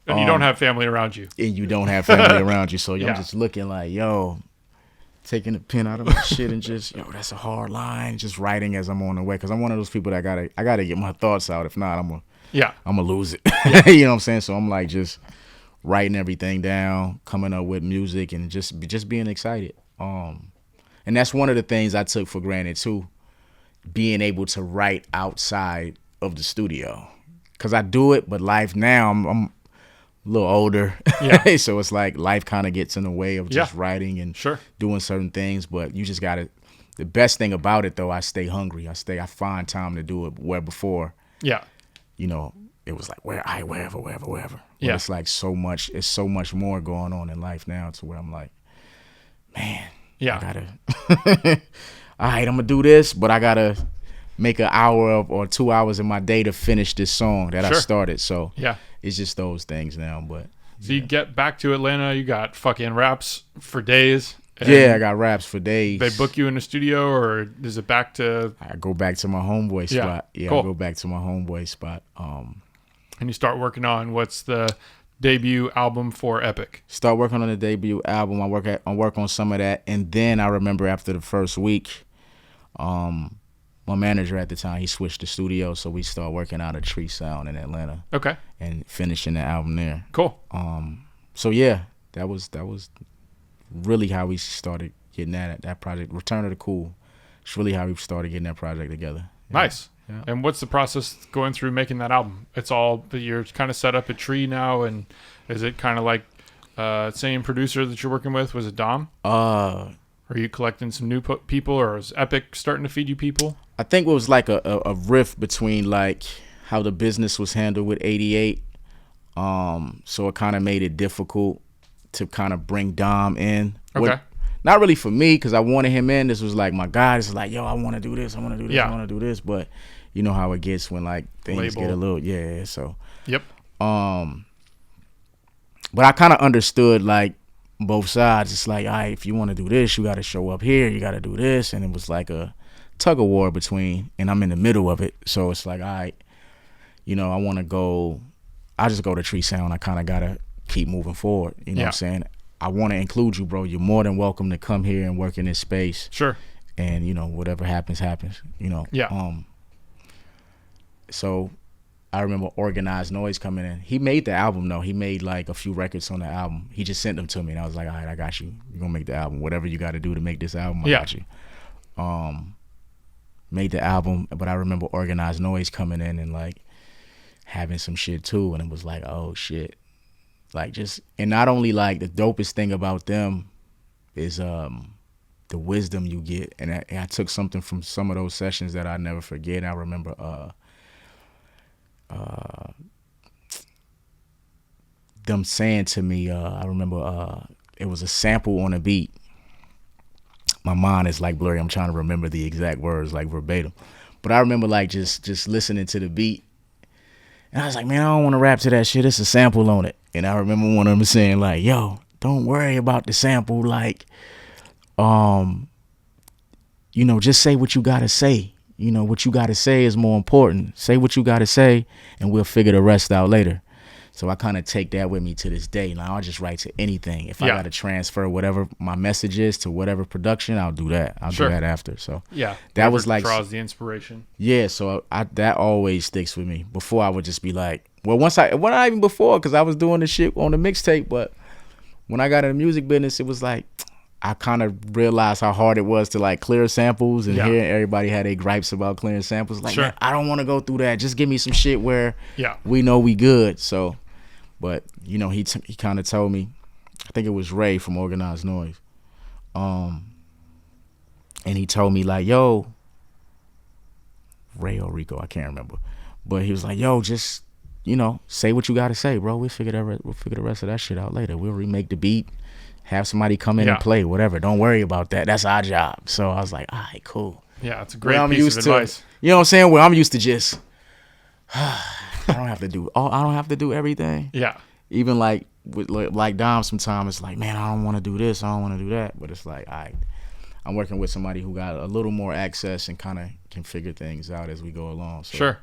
And you don't have family around you. And you don't have family around you. So Yeah. I'm just looking like, yo, taking the pen out of my shit and just, yo, that's a hard line. Just writing as I'm on the way. Because I'm one of those people that I gotta get my thoughts out. If not, I'm Yeah. gonna lose it. You know what I'm saying? So I'm like just writing everything down, coming up with music and just being excited. And that's one of the things I took for granted too, being able to write outside of the studio. Cause I do it, but life now, I'm a little older. Yeah. So it's like life kind of gets in the way of just Yeah. writing and Sure. doing certain things. But you just got to, the best thing about it though, I stay hungry. I find time to do it where before, Yeah. you know, it was like wherever. But Yeah. it's like it's so much more going on in life now to where I'm like, man, Yeah. I gotta, all right, I'm gonna do this, but I gotta make an hour or 2 hours in my day to finish this song that I Sure. started. So Yeah. it's just those things now. But So you get back to Atlanta, you got fucking raps for days. and yeah, I got raps for days. They book you in the studio, or is it back to? I go back to my homeboy Yeah, spot. Yeah, cool. I go back to my homeboy spot. And you start working on what's the debut album for Epic? Start working on the debut album. I work on some of that, and then I remember after the first week, my manager at the time, he switched the studio, so we start working out a Tree Sound in Atlanta Okay, and finishing the album there. cool. So yeah, that was really how we started getting that project. Return of the Cool. It's really how we started getting that project together. Yeah. Nice. Yeah. And what's the process going through making that album? It's all, you're kind of set up a tree now, and is it kind of like same producer that you're working with? Was it Dom? Are you collecting some new people, or is Epic starting to feed you people? I think it was like a rift between like how the business was handled with 88. So it kind of made it difficult to kind of bring Dom in. Okay. Not really for me, because I wanted him in. This was like my guy. This is like, yo, I want to do this. I want to do this. Yeah. I want to do this. But you know how it gets when like things Label. get a little, yeah. So, Yep. but I kind of understood like both sides. It's like, all right, if you want to do this, you got to show up here. You got to do this. And it was like a tug of war between, and I'm in the middle of it. So it's like, all right, you know, I just go to Tree Sound. I kind of got to keep moving forward. You know what I'm saying? I want to include you, bro. You're more than welcome to come here and work in this space. Sure. And, you know, whatever happens, you know. Yeah. So I remember Organized Noise coming in. He made the album, though. He made, like, a few records on the album. He just sent them to me, and I was like, all right, I got you. You're going to make the album. Whatever you got to do to make this album, I got you. Made the album, but I remember Organized Noise coming in and, like, having some shit, too. And it was like, oh, shit. Like, just, and not only, like, the dopest thing about them is the wisdom you get. And I took something from some of those sessions that I never forget. I remember them saying to me, I remember it was a sample on a beat. My mind is like blurry. I'm trying to remember the exact words, like verbatim. But I remember like just listening to the beat. And I was like, man, I don't want to rap to that shit. It's a sample on it. And I remember one of them saying like, yo, don't worry about the sample. Like, you know, just say what you got to say. You know, what you got to say is more important. Say what you got to say, and we'll figure the rest out later. So I kind of take that with me to this day. Now I'll just write to anything. If I got to transfer whatever my message is to whatever production, I'll do that. I'll do that after. So yeah, that was like draws the inspiration. Yeah, so that always sticks with me. Before I would just be like, well, not even before, because I was doing the shit on the mixtape. But when I got in the music business, it was like I kind of realized how hard it was to like clear samples, and hearing everybody had their gripes about clearing samples. Like, man, I don't want to go through that. Just give me some shit where we know we good. So. But, you know, he kind of told me, I think it was Ray from Organized Noise. And he told me like, yo, Ray or Rico, I can't remember. But he was like, yo, just, you know, say what you got to say, bro. We'll figure the rest of that shit out later. We'll remake the beat, have somebody come in and play, whatever. Don't worry about that. That's our job. So I was like, all right, cool. Yeah, it's a great piece of advice. You know what I'm saying? Where I'm used to just... I don't have to do everything. Yeah. Even like with like Dom, sometimes it's like, man, I don't want to do this, I don't want to do that. But it's like, all right, I'm working with somebody who got a little more access and kind of can figure things out as we go along. So,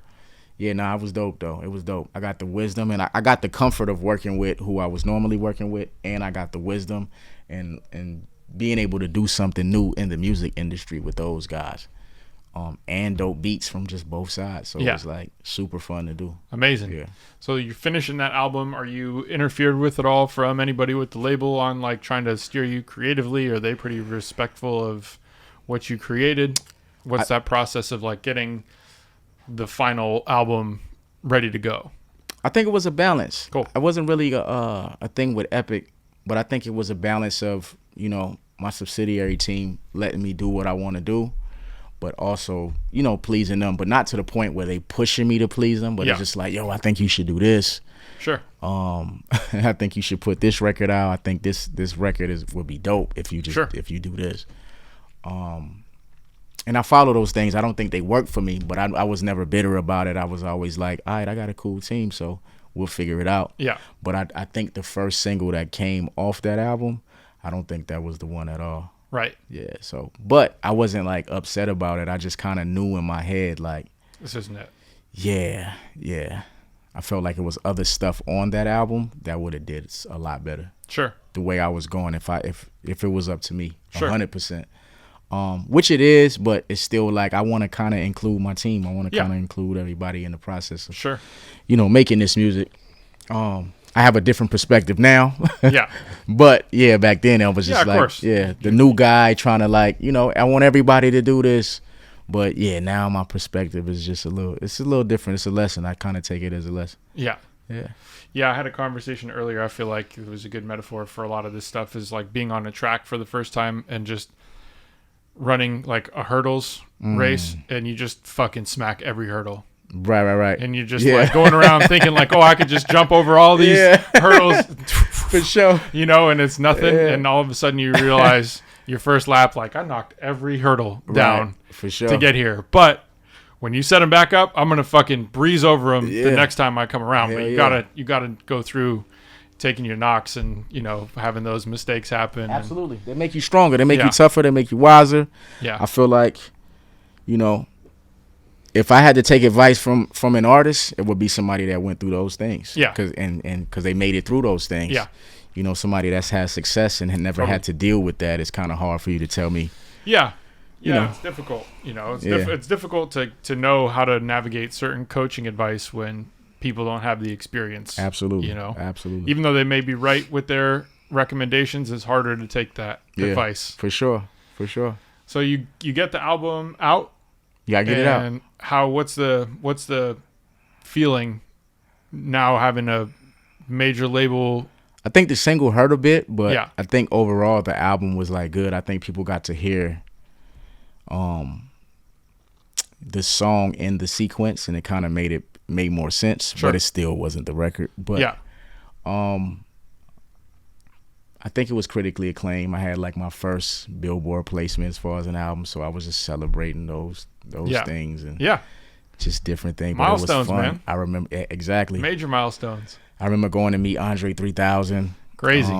yeah, it was dope though. It was dope. I got the wisdom, and I got the comfort of working with who I was normally working with, and I got the wisdom and being able to do something new in the music industry with those guys. And dope beats from just both sides. So it's like super fun to do. Amazing. Yeah. So you're finishing that album. Are you interfered with at all from anybody with the label on like trying to steer you creatively? Are they pretty respectful of what you created? What's that process of like getting the final album ready to go? I think it was a balance. Cool. I wasn't really a thing with Epic, but I think it was a balance of, you know, my subsidiary team letting me do what I want to do, but also, you know, pleasing them, but not to the point where they pushing me to please them, but it's just like, yo, I think you should do this. Sure. I think you should put this record out. I think this record would be dope if you just if you do this. And I follow those things. I don't think they work for me, but I was never bitter about it. I was always like, all right, I got a cool team, so we'll figure it out. Yeah. But I think the first single that came off that album, I don't think that was the one at all. Right. Yeah. So, but I wasn't like upset about it. I just kind of knew in my head, like, this isn't it. Yeah. I felt like it was other stuff on that album that would have did a lot better. Sure. The way I was going, if it was up to me, sure. 100%. Which it is, but it's still like I want to kind of include my team. I want to kind of include everybody in the process of, sure, you know, making this music. I have a different perspective now. Yeah. But yeah, back then I was just of course. the new guy trying to like, you know, I want everybody to do this. But yeah, now my perspective is just a little different. It's a lesson. I kind of take it as a lesson. Yeah. Yeah. Yeah, I had a conversation earlier. I feel like it was a good metaphor for a lot of this stuff is like being on a track for the first time and just running like a hurdles race and you just fucking smack every hurdle. Right. And you're just like going around thinking like, oh, I could just jump over all these hurdles. For sure. You know, and it's nothing. Yeah. And all of a sudden you realize your first lap, like I knocked every hurdle down for sure to get here. But when you set them back up, I'm going to fucking breeze over them the next time I come around. But you gotta go through taking your knocks and, you know, having those mistakes happen. Absolutely. They make you stronger. They make you tougher. They make you wiser. Yeah. I feel like, you know, if I had to take advice from an artist, it would be somebody that went through those things. Yeah. Because they made it through those things. Yeah. You know, somebody that's had success and had never had to deal with that, it's kind of hard for you to tell me. Yeah. Yeah, you know. It's difficult. You know, it's difficult to know how to navigate certain coaching advice when people don't have the experience. Absolutely. You know, absolutely. Even though they may be right with their recommendations, it's harder to take that advice. For sure. So you get the album out. Yeah, get it out. And what's the feeling now having a major label? I think the single hurt a bit, but I think overall the album was like good. I think people got to hear the song in the sequence, and it kind of made more sense. But it still wasn't the record. But I think it was critically acclaimed. I had like my first Billboard placement as far as an album, so I was just celebrating those things and just different things. Milestones, but it was fun. man. I remember exactly Major milestones. I remember going to meet Andre 3000. Crazy.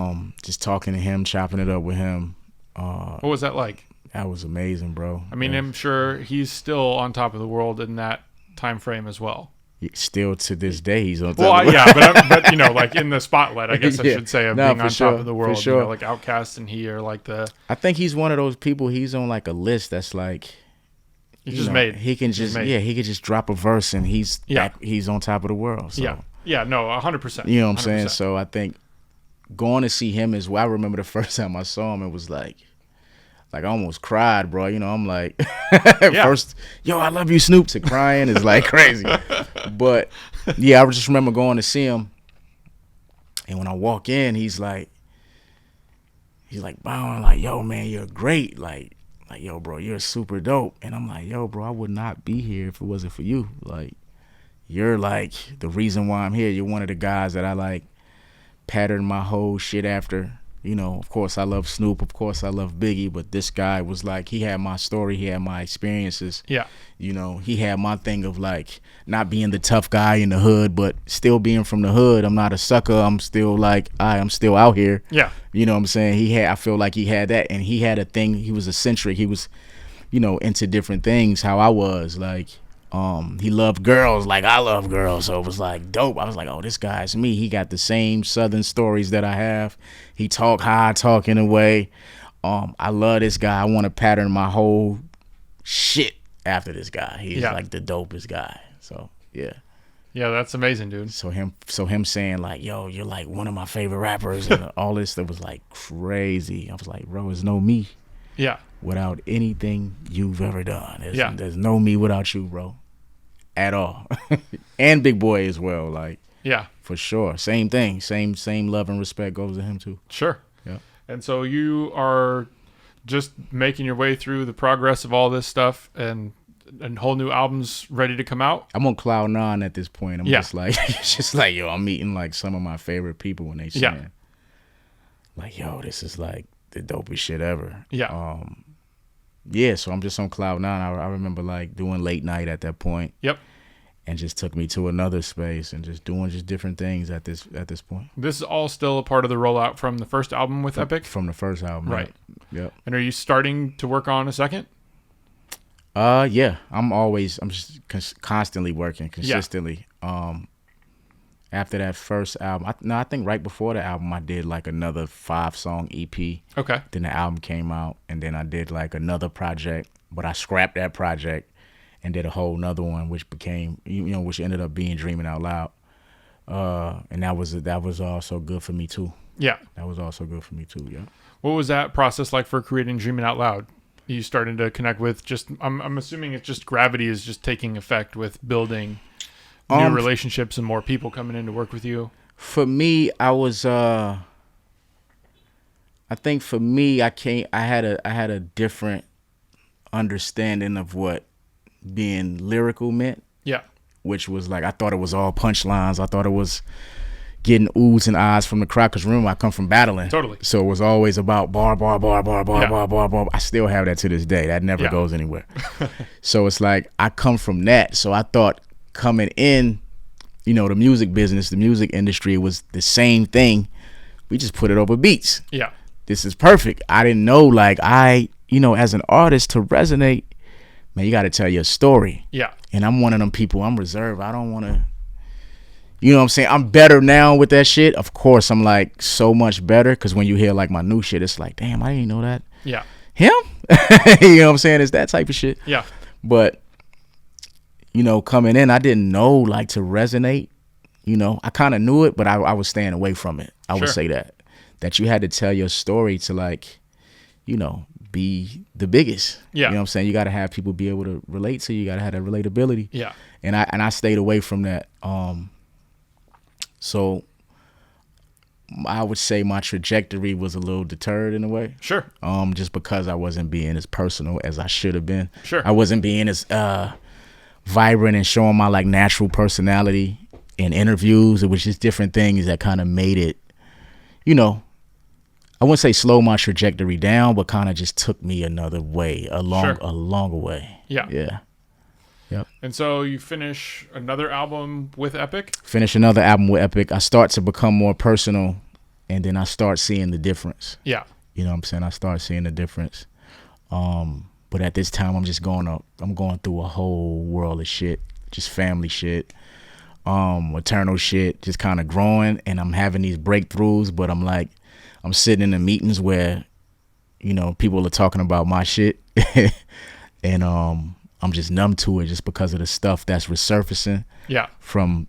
Just talking to him, chopping it up with him. What was that like? That was amazing, bro. I mean, I'm sure he's still on top of the world in that time frame as well. Still to this day, he's on top. Well, but you know, like in the spotlight, I guess I should say, of being on top of the world. Sure. You know, like Outkast and he are like the. I think he's one of those people. He's on like a list that's like. He can he could just drop a verse and he's on top of the world. So. No, 100%. You know what I'm saying? So I think going to see him as well. I remember the first time I saw him, it was like I almost cried, bro. You know, I'm like, first, yo, I love you, Snoop, to crying is like crazy. But yeah, I just remember going to see him, and when I walk in, he's like bowing, like, yo, man, you're great, like, yo, bro, you're super dope. And I'm like, yo, bro, I would not be here if it wasn't for you. Like, you're like the reason why I'm here. You're one of the guys that I like patterned my whole shit after. You know, of course, I love Snoop. Of course, I love Biggie. But this guy was like, he had my story. He had my experiences. Yeah. You know, he had my thing of like not being the tough guy in the hood, but still being from the hood. I'm not a sucker. I'm still like, I'm still out here. Yeah. You know what I'm saying? I feel like he had that. And he had a thing. He was eccentric. He was, you know, into different things, how I was. Like, he loved girls like I love girls, so it was like dope. I was like, oh, this guy's me. He got the same Southern stories that I have. He talk how I talk in a way. I love this guy. I want to pattern my whole shit after this guy. He's like the dopest guy. So yeah. Yeah, that's amazing, dude. So him saying like, yo, you're like one of my favorite rappers and all this, that was like crazy. I was like, bro, there's no me. Yeah. Without anything you've ever done. There's no me without you, bro. At all. And Big Boy as well. Like, Yeah. For sure. Same thing. Same love and respect goes to him too. Sure. Yeah. And so you are just making your way through the progress of all this stuff, and whole new albums ready to come out. I'm on cloud nine at this point. I'm Yeah. just like, it's just like, yo, I'm meeting like some of my favorite people when they sing. Like, yo, this is like the dopest shit ever. Yeah. Yeah, so I'm just on cloud nine. I remember like doing late night at that point. Yep. And just took me to another space and just doing just different things at this point. This is all still a part of the rollout from the first album with Epic? From the first album. Right. Yep. And are you starting to work on a second? Yeah. I'm just constantly working consistently. After that first album, I think right before the album, I did like another 5-song EP. Okay. Then the album came out, and then I did like another project, but I scrapped that project and did a whole nother one, which became, which ended up being Dreaming Out Loud. And that was also good for me too. Yeah. That was also good for me too. Yeah. What was that process like for creating Dreaming Out Loud? You starting to connect with just, I'm assuming it's just gravity is just taking effect with building new relationships and more people coming in to work with you. For me, I was, I think for me, I had a different understanding of what being lyrical meant. Yeah. Which was like, I thought it was all punchlines. I thought it was getting oohs and ahs from the crowd. Because remember, I come from battling. Totally. So it was always about bar, bar, bar, bar, bar, Yeah. bar, bar, bar. I still have that to this day. That never Yeah. goes anywhere. So it's like, I come from that. So I thought coming in, the music business, the music industry was the same thing. We just put it over beats. Yeah. This is perfect. I didn't know, like, as an artist to resonate, man, you got to tell your story. Yeah. And I'm one of them people, I'm reserved. I don't want to, you know what I'm saying? I'm better now with that shit. Of course, I'm like so much better because when you hear like my new shit, it's like, damn, I didn't know that. Yeah. Him? You know what I'm saying? It's that type of shit. Yeah. But, coming in, I didn't know like to resonate. I kind of knew it, but I was staying away from it. I Sure. would say that you had to tell your story to like, be the biggest. Yeah. You know what I'm saying? You got to have people be able to relate to you. You got to have that relatability. Yeah. And I stayed away from that. So I would say my trajectory was a little deterred in a way. Sure. Just because I wasn't being as personal as I should have been. Sure. I wasn't being as vibrant and showing my like natural personality in interviews. It was just different things that kind of made it, I wouldn't say slow my trajectory down, but kind of just took me another way, a longer way. Yeah. Yeah. Yep. And so you finish another album with Epic? Finish another album with Epic. I start to become more personal, and then I start seeing the difference. Yeah. You know what I'm saying? I start seeing the difference. But at this time, I'm going through a whole world of shit, just family shit, eternal shit, just kind of growing, and I'm having these breakthroughs, but I'm sitting in the meetings where, people are talking about my shit, and I'm just numb to it just because of the stuff that's resurfacing. Yeah. From,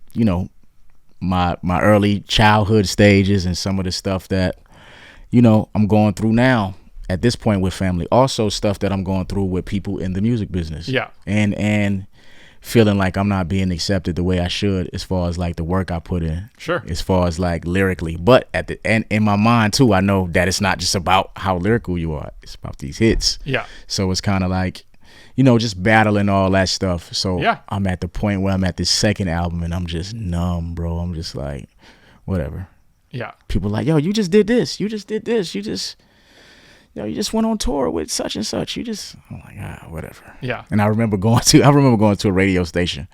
my early childhood stages and some of the stuff that, I'm going through now at this point with family. Also stuff that I'm going through with people in the music business. Yeah. And feeling like I'm not being accepted the way I should as far as like the work I put in. Sure. As far as like lyrically. But and in my mind too, I know that it's not just about how lyrical you are. It's about these hits. Yeah. So it's kind of like, just battling all that stuff. So yeah. I'm at the point where I'm at this second album and I'm just numb, bro. I'm just like, whatever. Yeah. People are like, yo, you just did this. You just did this. You just went on tour with such and such. I'm like, whatever. Yeah. And I remember going to a radio station,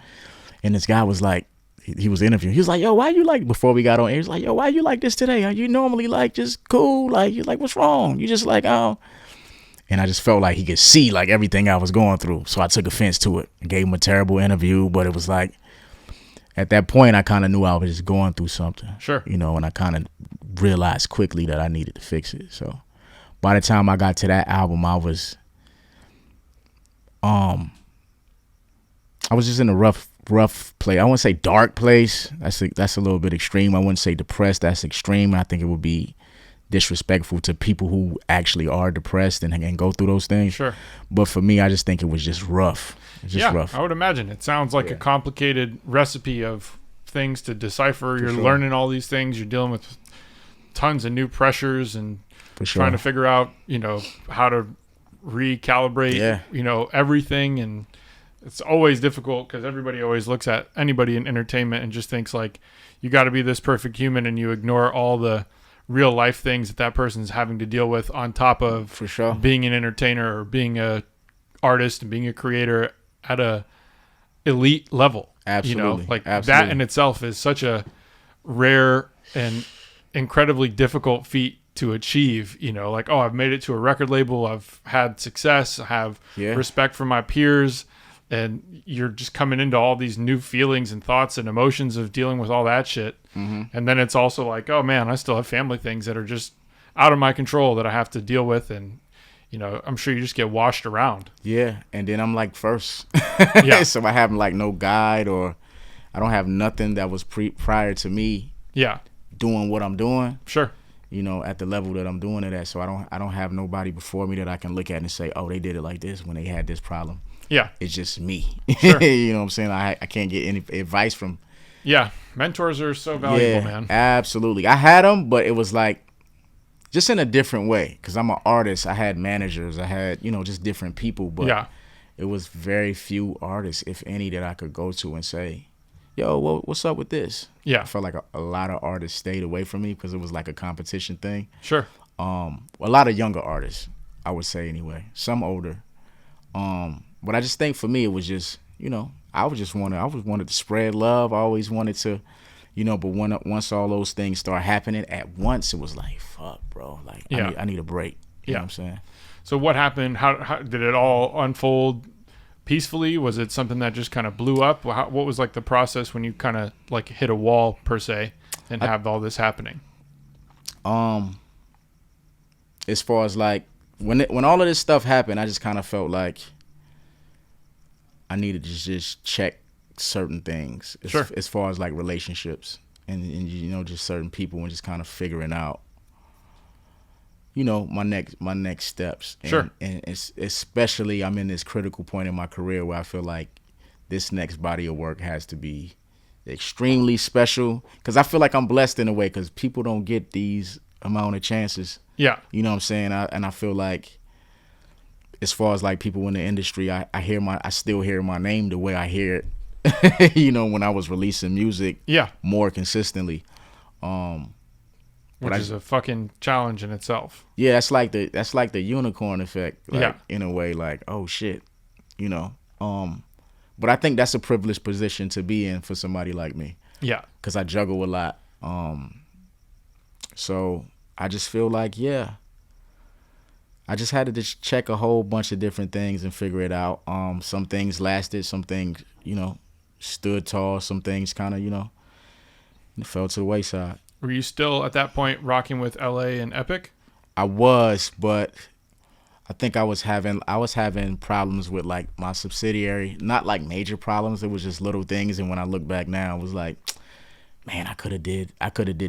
and this guy was like, he was interviewing. He was like, yo, why you like, before we got on air, he was like, yo, why you like this today? Are you normally like just cool? Like, you're like, what's wrong? You just like, oh. And I just felt like he could see like everything I was going through. So I took offense to it and gave him a terrible interview. But it was like, at that point, I kind of knew I was just going through something. Sure. And I kind of realized quickly that I needed to fix it. So by the time I got to that album, I was just in a rough place. I wouldn't say dark place. That's a little bit extreme. I wouldn't say depressed. That's extreme. I think it would be disrespectful to people who actually are depressed and go through those things. Sure. But for me, I just think it was just rough. Rough. I would imagine. It sounds like a complicated recipe of things to decipher. You're sure. learning all these things. You're dealing with tons of new pressures and For sure. trying to figure out, how to recalibrate, everything. And it's always difficult because everybody always looks at anybody in entertainment and just thinks like, you got to be this perfect human, and you ignore all the real life things that person's having to deal with on top of For sure. being an entertainer or being a artist and being a creator at a elite level. Absolutely. Like Absolutely. that in itself is such a rare and incredibly difficult feat to achieve. Like, oh, I've made it to a record label, I've had success, I have respect for my peers, and you're just coming into all these new feelings and thoughts and emotions of dealing with all that shit. And then it's also like, oh man, I still have family things that are just out of my control that I have to deal with. And I'm sure you just get washed around. Yeah, and then I'm like first. Yeah. So I have like no guide, or I don't have nothing that was prior to me Yeah. doing what I'm doing, Sure. at the level that I'm doing it at. So I don't have nobody before me that I can look at and say, oh, they did it like this when they had this problem. Yeah. It's just me. Sure. You know what I'm saying? I can't get any advice from. Yeah. Mentors are so valuable, man. Absolutely. I had them, but it was like just in a different way, because I'm an artist. I had managers. I had, just different people. But Yeah. it was very few artists, if any, that I could go to and say, yo, what's up with this? Yeah. I felt like a lot of artists stayed away from me because it was like a competition thing. Sure. A lot of younger artists, I would say anyway. Some older. But I just think for me, it was just, I always wanted to spread love. I always wanted to, but once all those things start happening at once, it was like, fuck, bro. Like, I need a break. You know what I'm saying? So what happened? How did it all unfold peacefully? Was it something that just kind of blew up? What was like the process when you kind of like hit a wall per se and have all this happening? As far as like when all of this stuff happened, I just kind of felt like I needed to just check certain things as far as like relationships and just certain people, and just kind of figuring out my next steps. And it's, especially I'm in this critical point in my career where I feel like this next body of work has to be extremely special, because I feel like I'm blessed in a way, because people don't get these amount of chances. Yeah. You know what I'm saying? I feel like as far as like people in the industry, I still hear my name the way I hear it, when I was releasing music more consistently. Which is a fucking challenge in itself. Yeah, that's like the unicorn effect. Like, in a way, like, oh shit, but I think that's a privileged position to be in for somebody like me. Yeah. Because I juggle a lot. So I just feel like, I just had to just check a whole bunch of different things and figure it out. Some things lasted, some things, stood tall, some things kind of, fell to the wayside. Were you still at that point rocking with LA and Epic? I was, but I think I was having problems with like my subsidiary. Not like major problems. It was just little things. And when I look back now, it was like, man, I could have did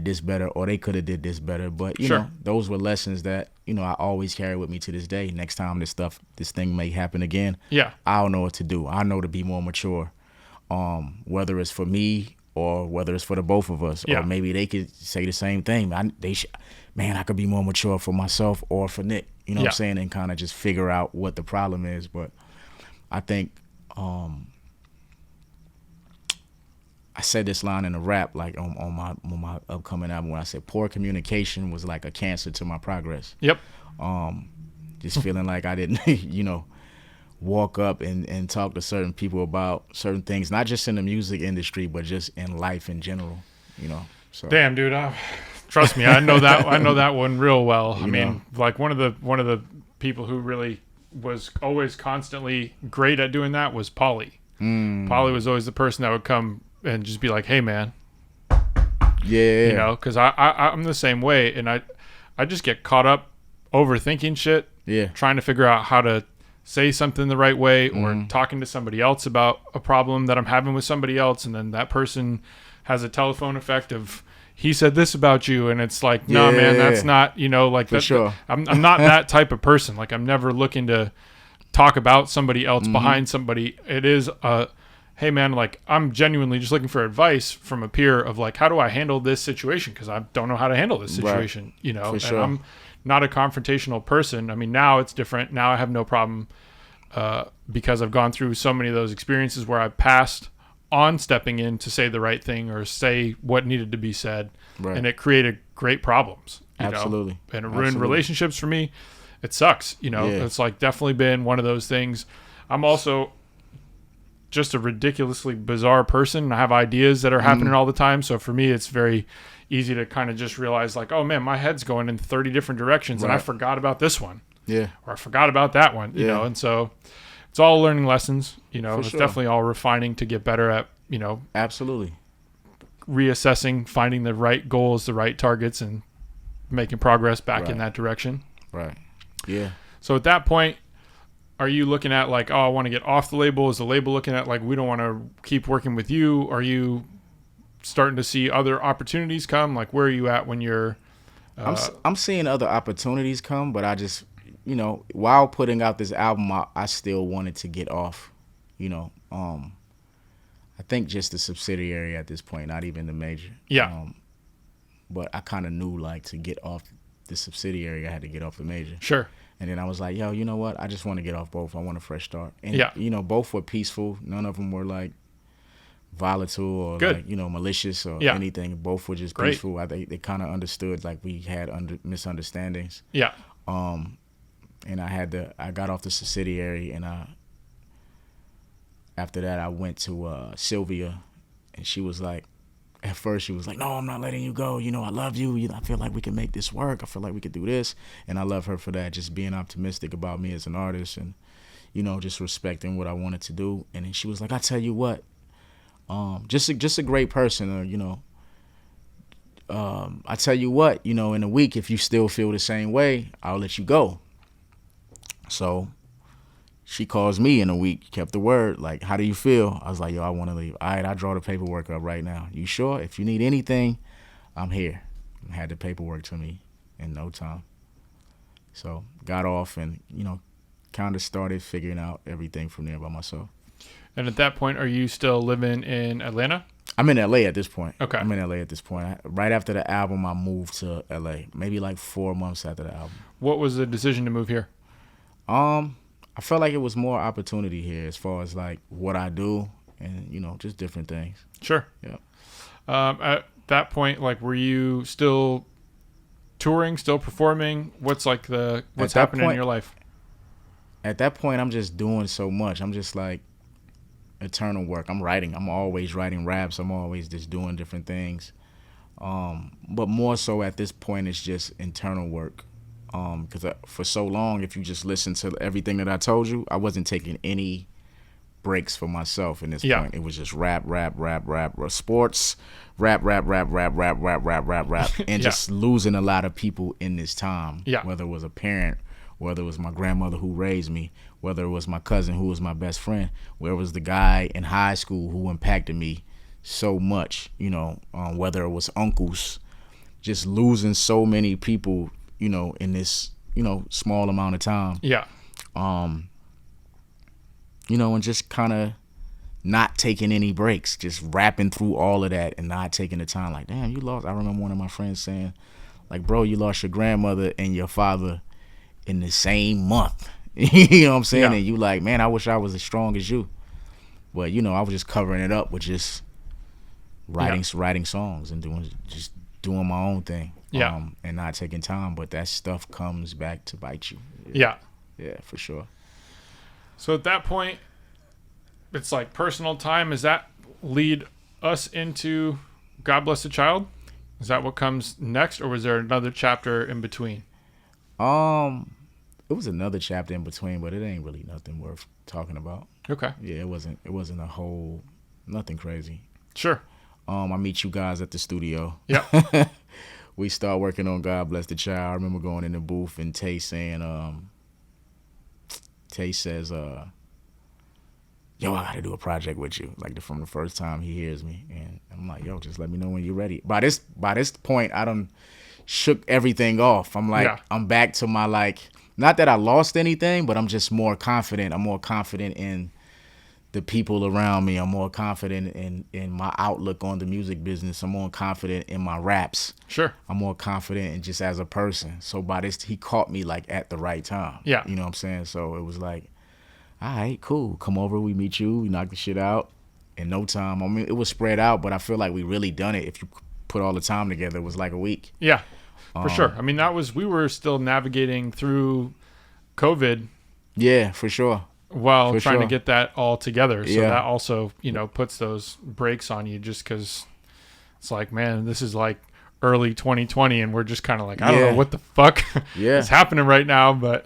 this better, or they could have did this better. But you know, those were lessons that I always carry with me to this day. Next time this thing may happen again, I'll know what to do. I know to be more mature, whether it's for me or whether it's for the both of us, or maybe they could say the same thing. I could be more mature for myself or for Nick. You know what I'm saying, and kind of just figure out what the problem is. But I think. I said this line in a rap, like on my upcoming album, when I said poor communication was like a cancer to my progress. Yep. Just feeling like I didn't, walk up and talk to certain people about certain things, not just in the music industry, but just in life in general. So. Damn, dude. Trust me, I know that. I know that one real well. I mean, like one of the people who really was always constantly great at doing that was Pauly. Pauly was always the person that would come and just be like, hey man, because I'm the same way, and I just get caught up overthinking shit, trying to figure out how to say something the right way, or talking to somebody else about a problem that I'm having with somebody else, and then that person has a telephone effect of, he said this about you, and it's like, no man, that's not, like that. Sure. I'm not that type of person. Like, I'm never looking to talk about somebody else behind somebody. It is hey man, like I'm genuinely just looking for advice from a peer of like, how do I handle this situation? Because I don't know how to handle this Right. situation, you know, For and sure. I'm not a confrontational person. I mean, now it's different. Now I have no problem because I've gone through so many of those experiences where I've passed on stepping in to say the right thing or say what needed to be said. Right. And it created great problems, you Absolutely. know, and it ruined Absolutely. relationships for me. It sucks, you know, Yeah. it's like definitely been one of those things. I'm also just a ridiculously bizarre person. I have ideas that are happening all the time. So for me, it's very easy to kind of just realize like, oh man, my head's going in 30 different directions and I Right. forgot about this one Yeah. or I forgot about that one, you Yeah. know? And so it's all learning lessons, you know, For it's sure. definitely all refining to get better at, you know, Absolutely. reassessing, finding the right goals, the right targets and making progress back in Right. that direction. Right. Yeah. So at that point, are you looking at like, oh, I want to get off the label? Is the label looking at like, we don't want to keep working with you? Are you starting to see other opportunities come? Like, where are you at when you're? I'm seeing other opportunities come, but I just, you know, while putting out this album, I still wanted to get off, you know. I think just the subsidiary at this point, not even the major. Yeah. But I kind of knew like to get off the subsidiary, I had to get off the major. Sure. And then I was like, yo, you know what? I just want to get off both. I want a fresh start. And, Yeah. you know, both were peaceful. None of them were like volatile or Good. like, you know, malicious or Yeah. anything. Both were just Great. peaceful. I think they kind of understood like we had misunderstandings. Yeah. And I got off the subsidiary and after that I went to Sylvia and she was like, at first she was like, no, I'm not letting you go. You know, I love you. I feel like we can make this work. I feel like we could do this. And I love her for that, just being optimistic about me as an artist and, you know, just respecting what I wanted to do. And then she was like, I tell you what, just a great person, you know. I tell you what, you know, in a week, if you still feel the same way, I'll let you go. So she calls me in a week, kept the word, like, how do you feel? I was like, yo, I want to leave. All right, I'll draw the paperwork up right now. You sure? If you need anything, I'm here. And had the paperwork to me in no time. So got off and, you know, kind of started figuring out everything from there by myself. And at that point, are you still living in Atlanta? I'm in LA at this point. Okay. I'm in LA at this point. Right after the album, I moved to LA. Maybe like 4 months after the album. What was the decision to move here? I felt like it was more opportunity here as far as like what I do and, you know, just different things. Sure. Yeah. At that point, like, were you still touring, still performing? What's like what's that happening in point- your life? At that point, I'm just doing so much. I'm just like eternal work. I'm writing. I'm always writing raps. I'm always just doing different things. But more so at this point, it's just internal work. Because for so long, if you just listen to everything that I told you, I wasn't taking any breaks for myself in this point. It was just rap, sports, rap, and just losing a lot of people in this time. Yeah. Whether it was a parent, whether it was my grandmother who raised me, whether it was my cousin who was my best friend, whether it was the guy in high school who impacted me so much, you know, whether it was uncles, just losing so many people, you know, in this, you know, small amount of time. Yeah. You know, and just kind of not taking any breaks, just rapping through all of that and not taking the time. Like, damn, you lost. I remember one of my friends saying, like, bro, you lost your grandmother and your father in the same month. You know what I'm saying? Yeah. And you like, man, I wish I was as strong as you. But, you know, I was just covering it up with just writing songs and doing my own thing. Yeah. And not taking time. But that stuff comes back to bite you. Yeah. Yeah, for sure. So at that point, it's like personal time. Does that lead us into God Bless the Child? Is that what comes next, or was there another chapter in between? It was another chapter in between, but it ain't really nothing worth talking about. Okay. Yeah, it wasn't a whole nothing crazy. Sure. I meet you guys at the studio. Yeah. We start working on God Bless the Child. I remember going in the booth and Tay saying, Tay says, yo, I gotta do a project with you. Like from the first time he hears me. And I'm like, yo, just let me know when you're ready. By this point, I done shook everything off. I'm like, I'm back to my like, not that I lost anything, but I'm just more confident. I'm more confident in the people around me. I'm more confident in my outlook on the music business. I'm more confident in my raps. Sure. I'm more confident in just as a person. So by this, he caught me like at the right time. Yeah. You know what I'm saying? So it was like, all right, cool. Come over, we meet you, we knock the shit out in no time. I mean, it was spread out, but I feel like we really done it. If you put all the time together, it was like a week. Yeah, for sure. I mean, we were still navigating through COVID. Yeah, for sure. While For trying to sure. get that all together. So Yeah. that also, puts those brakes on you just because it's like, man, this is like early 2020 and we're just kind of like, I don't Yeah. know what the fuck Yeah. is happening right now. But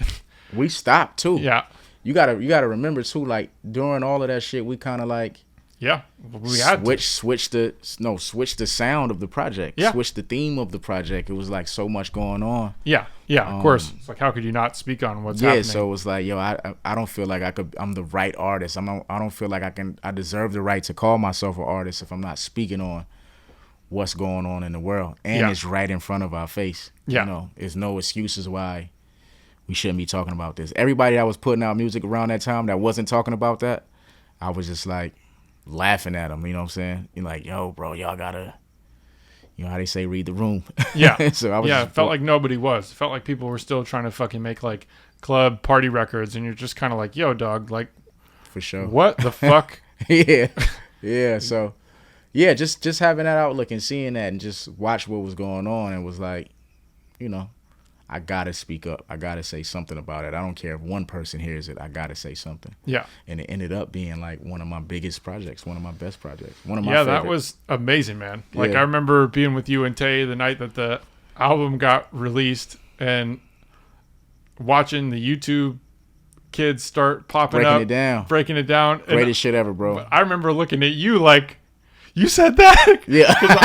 We stopped too. yeah, You gotta remember too, like during all of that shit, we kind of like yeah, we had to. switch the sound of the project. Yeah. Switch the theme of the project. It was like so much going on. Yeah, of course. It's like, how could you not speak on what's Yeah, happening? so it was like, yo, I don't feel like I'm the right artist. I don't feel like I deserve the right to call myself an artist if I'm not speaking on what's going on in the world. And Yeah. it's right in front of our face. Yeah. There's no excuses why we shouldn't be talking about this. Everybody that was putting out music around that time that wasn't talking about that, I was just like laughing at them, you know what I'm saying? You're like, yo, bro, y'all gotta, how they say, read the room. Yeah. So I was It just, felt like nobody was. It felt like people were still trying to fucking make like club party records, and you're just kind of like, yo, dog, like, for sure. what the fuck? Yeah. So, yeah, just having that outlook and seeing that and just watch what was going on, and was like, I gotta speak up. I gotta say something about it. I don't care if one person hears it. I gotta say something. Yeah. And it ended up being like one of my biggest projects, one of my best projects, one of my Yeah, favorite. that was amazing, man. Like, Yeah. I remember being with you and Tay the night that the album got released and watching the YouTube kids start popping breaking up, it down. breaking it down. And Greatest shit ever, bro. I remember looking at you like, you said that? Yeah. Because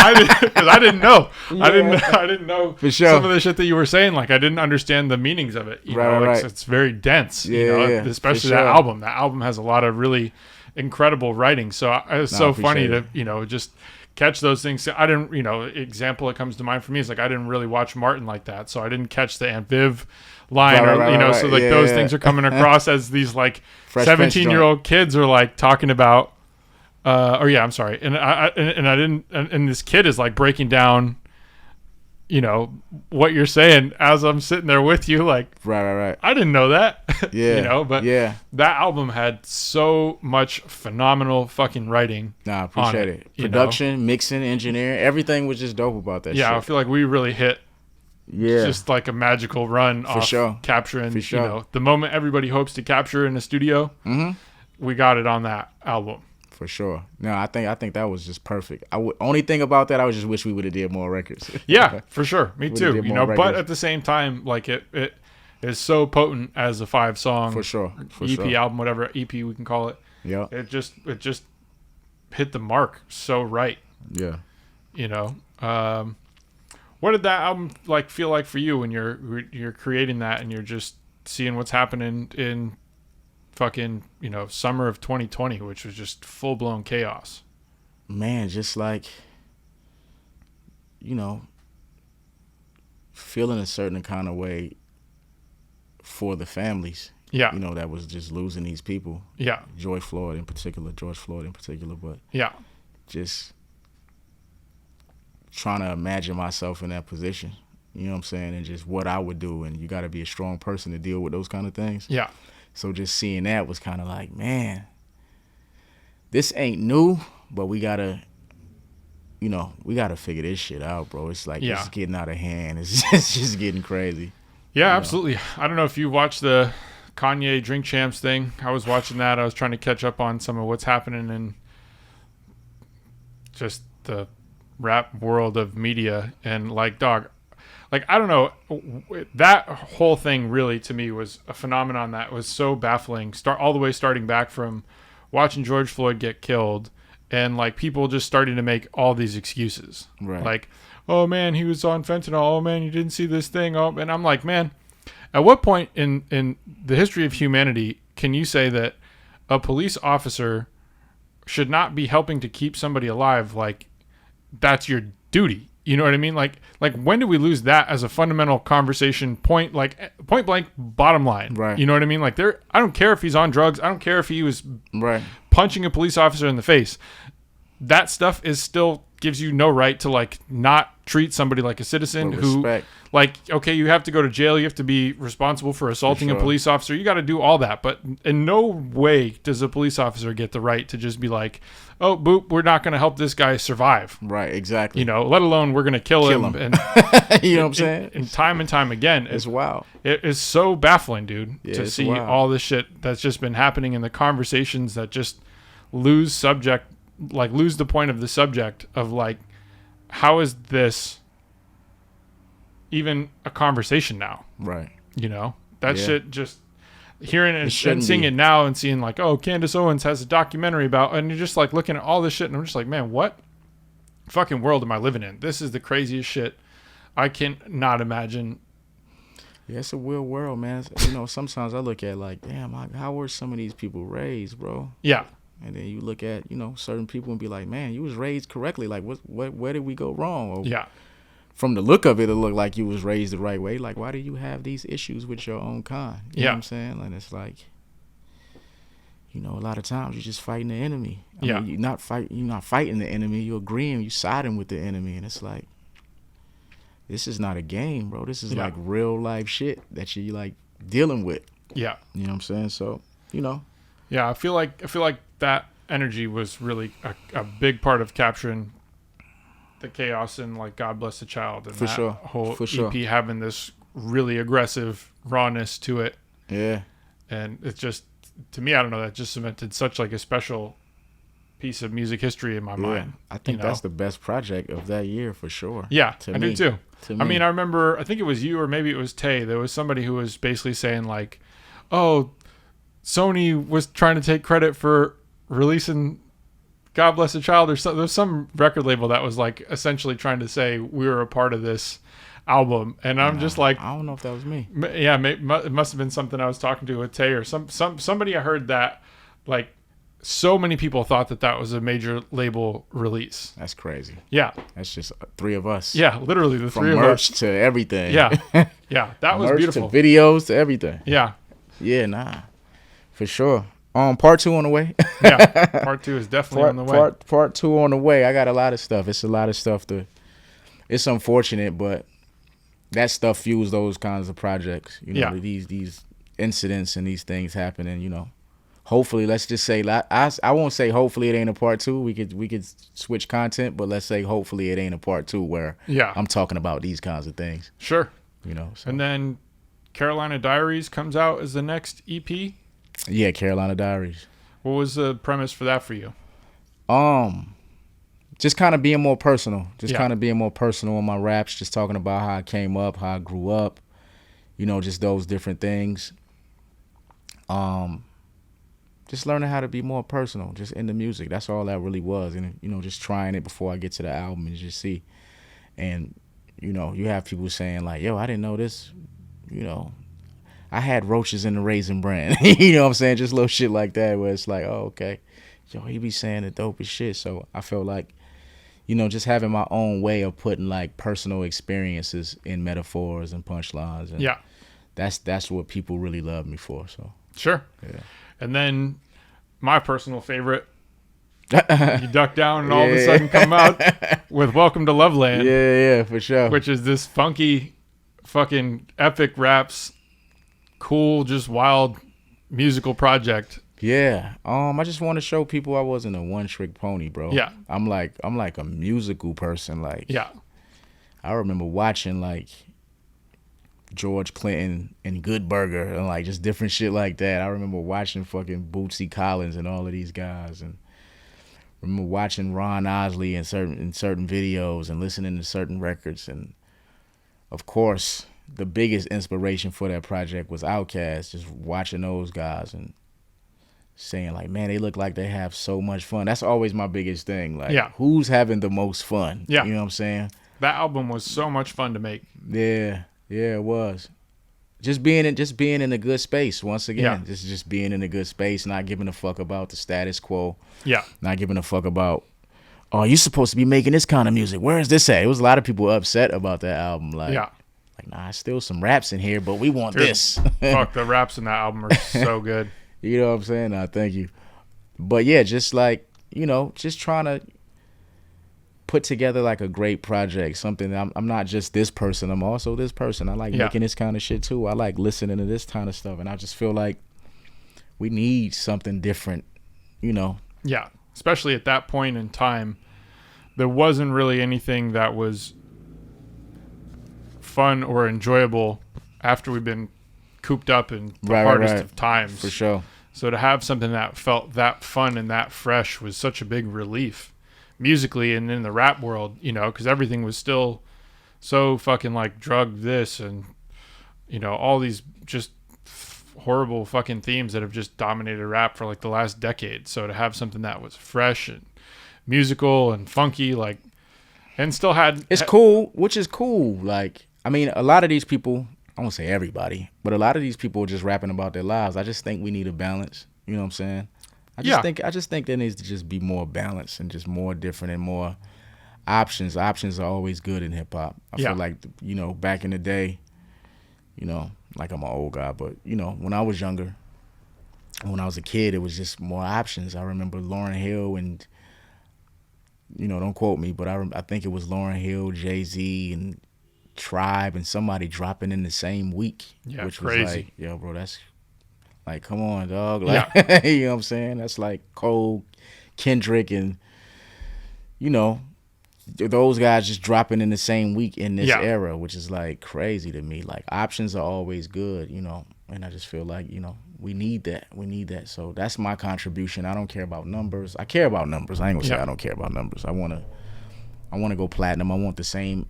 I didn't know. I didn't know For sure. some of the shit that you were saying. Like, I didn't understand the meanings of it. You Right, know, right. It's very dense. Yeah, yeah, especially for that sure. album. That album has a lot of really incredible writing. So it's so I funny appreciate to just catch those things. I didn't, example that comes to mind for me is like I didn't really watch Martin like that, so I didn't catch the Aunt Viv line, Right, so like yeah, those yeah. things are coming across as these like Fresh Prince 17-year-old kids are like talking about. I'm sorry, and I didn't, and this kid is like breaking down, what you're saying as I'm sitting there with you, like, Right. I didn't know that, Yeah. but yeah. that album had so much phenomenal fucking writing. Nah, I appreciate it, it. you know? Production, mixing, engineering, everything was just dope about that Yeah, I shit. feel like we really hit Yeah. just like a magical run off sure. capturing, For sure. the moment everybody hopes to capture in a studio. Mhm. We got it on that album. For sure. No, I think that was just perfect. Only thing about that, I would just wish we would have did more records. Yeah, for sure. Me Would've too. did You more know, but records. at the same time, like it is so potent as a 5-song For sure. For EP sure. album, whatever EP we can call it. Yeah. It just hit the mark so right. Yeah. What did that album like feel like for you when you're creating that and you're just seeing what's happening in fucking summer of 2020, which was just full blown chaos? Man, just like, feeling a certain kind of way for the families. Yeah. That was just losing these people. Yeah. George Floyd in particular, but Yeah. just trying to imagine myself in that position. You know what I'm saying? And just what I would do. And you got to be a strong person to deal with those kind of things. Yeah. So just seeing that was kind of like, man, this ain't new, but we got to, figure this shit out, bro. It's like, Yeah. it's getting out of hand. It's just getting crazy. Yeah, absolutely. I don't know if you watched the Kanye Drink Champs thing. I was watching that. I was trying to catch up on some of what's happening in just the rap world of media. And like, dog, like, I don't know, that whole thing really to me was a phenomenon that was so baffling. All the way starting back from watching George Floyd get killed and like people just starting to make all these excuses. Right. Like, oh man, he was on fentanyl. Oh man, you didn't see this thing. Oh, and I'm like, man, at what point in the history of humanity can you say that a police officer should not be helping to keep somebody alive? Like, that's your duty. You know what I mean? Like when do we lose that as a fundamental conversation point blank bottom line? Right. You know what I mean? Like I don't care if he's on drugs. I don't care if he was Right. punching a police officer in the face. That stuff is still gives you no right to like not treat somebody like a citizen who respect. like, okay, you have to go to jail, you have to be responsible for assaulting a police officer, you got to do all that, but in no way does a police officer get the right to just be like, oh boop, we're not going to help this guy survive, Right, exactly. you know, let alone we're going to kill him. And you know what I'm saying? and time again, It's wild. it is so baffling, dude, to it's see wild. all this shit that's just been happening in the conversations that just lose the point of the subject of like, how is this even a conversation now? Right. You know, that Yeah. shit just hearing it and shouldn't seeing be. it now and seeing like, oh, Candace Owens has a documentary about, and you're just like looking at all this shit and I'm just like, man, what fucking world am I living in? This is the craziest shit. I can not imagine. Yeah, it's a weird world, man. It's, you know, sometimes I look at like, damn, how were some of these people raised, bro? Yeah. And then you look at, you know, certain people and be like, man, you was raised correctly. Like, where did we go wrong? Or Yeah. from the look of it, it looked like you was raised the right way. Like, why do you have these issues with your own kind? You know what I'm saying? Like, it's like, you know, a lot of times you're just fighting the enemy. I mean, you're not fighting the enemy. You're agreeing. You're siding with the enemy. And it's like, this is not a game, bro. This is like real life shit that you like dealing with. Yeah. You know what I'm saying? So, you know. Yeah, I feel like that energy was really a big part of capturing the chaos and like God Bless the Child and whole EP having this really aggressive rawness to it. Yeah. And it's just, to me, I don't know, that just cemented such like a special piece of music history in my mind. I think that's the best project of that year for sure. Yeah, I do too. I mean, I remember, I think it was you or maybe it was Tay. There was somebody who was basically saying like, oh, Sony was trying to take credit for releasing God Bless the Child or something. There's some record label that was like essentially trying to say we were a part of this album. And I'm just like, I don't know if that was me. Yeah, it must have been something I was talking to with Tay or somebody I heard that like so many people thought that was a major label release. That's crazy. Yeah. That's just three of us. Yeah, literally the From three of us. merch to everything. Yeah. Yeah, that was merch beautiful. to videos to everything. Yeah. Yeah, nah. For sure. Part 2 on the way. Yeah, part 2 is definitely on the way. Part 2 on the way. I got a lot of stuff. It's a lot of stuff it's unfortunate, but that stuff fuels those kinds of projects. You know, these incidents and these things happen, and you know, hopefully, let's just say I won't say hopefully it ain't a part 2. We could switch content, but let's say hopefully it ain't a part 2 where I'm talking about these kinds of things. Sure. You know. So. And then Carolina Diaries comes out as the next EP. Yeah, Carolina Diaries. What was the premise for that for you? Just kind of being more personal. Kind of being more personal in my raps. Just talking about how I came up, how I grew up. You know, just those different things. Just learning how to be more personal, just in the music. That's all that really was. And, you know, just trying it before I get to the album and just see. And, you know, you have people saying like, yo, I didn't know this, you know. I had roaches in the Raisin Bran. You know what I'm saying? Just little shit like that where it's like, oh, okay. Yo, he be saying the dopest shit. So I felt like, you know, just having my own way of putting like personal experiences in metaphors and punchlines. And that's what people really love me for. So sure. Yeah. And then my personal favorite, you duck down and all of a sudden come out with Welcome to Loveland. Yeah, for sure. Which is this funky fucking epic raps, cool, just wild musical project. Yeah. I just want to show people I wasn't a one-trick pony, bro. Yeah. I'm like a musical person. Like, yeah. I remember watching like George Clinton and Good Burger and like just different shit like that. I remember watching fucking Bootsy Collins and all of these guys, and remember watching Ron Osley in certain videos and listening to certain records. And of course, the biggest inspiration for that project was Outkast. Just watching those guys and saying like, man, they look like they have so much fun. That's always my biggest thing. Like, who's having the most fun? Yeah. You know what I'm saying? That album was so much fun to make. Yeah, it was. Just being in a good space once again. Yeah. Just being in a good space, not giving a fuck about the status quo. Yeah. Not giving a fuck about, oh, you're supposed to be making this kind of music. Where is this at? It was a lot of people upset about that album. Like, nah, still some raps in here, but we want this. Fuck, the raps in that album are so good. You know what I'm saying? Nah, thank you. But yeah, just like, just trying to put together like a great project, something that I'm not just this person, I'm also this person. I like making this kind of shit too. I like listening to this kind of stuff, and I just feel like we need something different, Yeah, especially at that point in time, there wasn't really anything that was fun or enjoyable after we've been cooped up in the hardest of times. For sure. So to have something that felt that fun and that fresh was such a big relief, musically and in the rap world, because everything was still so fucking like drug this and, all these just horrible fucking themes that have just dominated rap for like the last decade. So to have something that was fresh and musical and funky, like, and still had... It's cool, which is cool. Like, I mean, a lot of these people, I won't say everybody, but a lot of these people are just rapping about their lives. I just think we need a balance. You know what I'm saying? I just think there needs to just be more balance and just more different and more options. Options are always good in hip hop. I feel like, back in the day, like I'm an old guy, but, when I was younger, when I was a kid, it was just more options. I remember Lauryn Hill and, don't quote me, but I think it was Lauryn Hill, Jay-Z, and Tribe, and somebody dropping in the same week. Yeah, which crazy. Was like, yo, bro, that's like, come on, dog. Like, you know what I'm saying? That's like Cole, Kendrick, and, those guys just dropping in the same week in this era, which is like crazy to me. Like, options are always good, and I just feel like, we need that. We need that. So that's my contribution. I don't care about numbers. I care about numbers. I ain't gonna say I don't care about numbers. I wanna go platinum. I want the same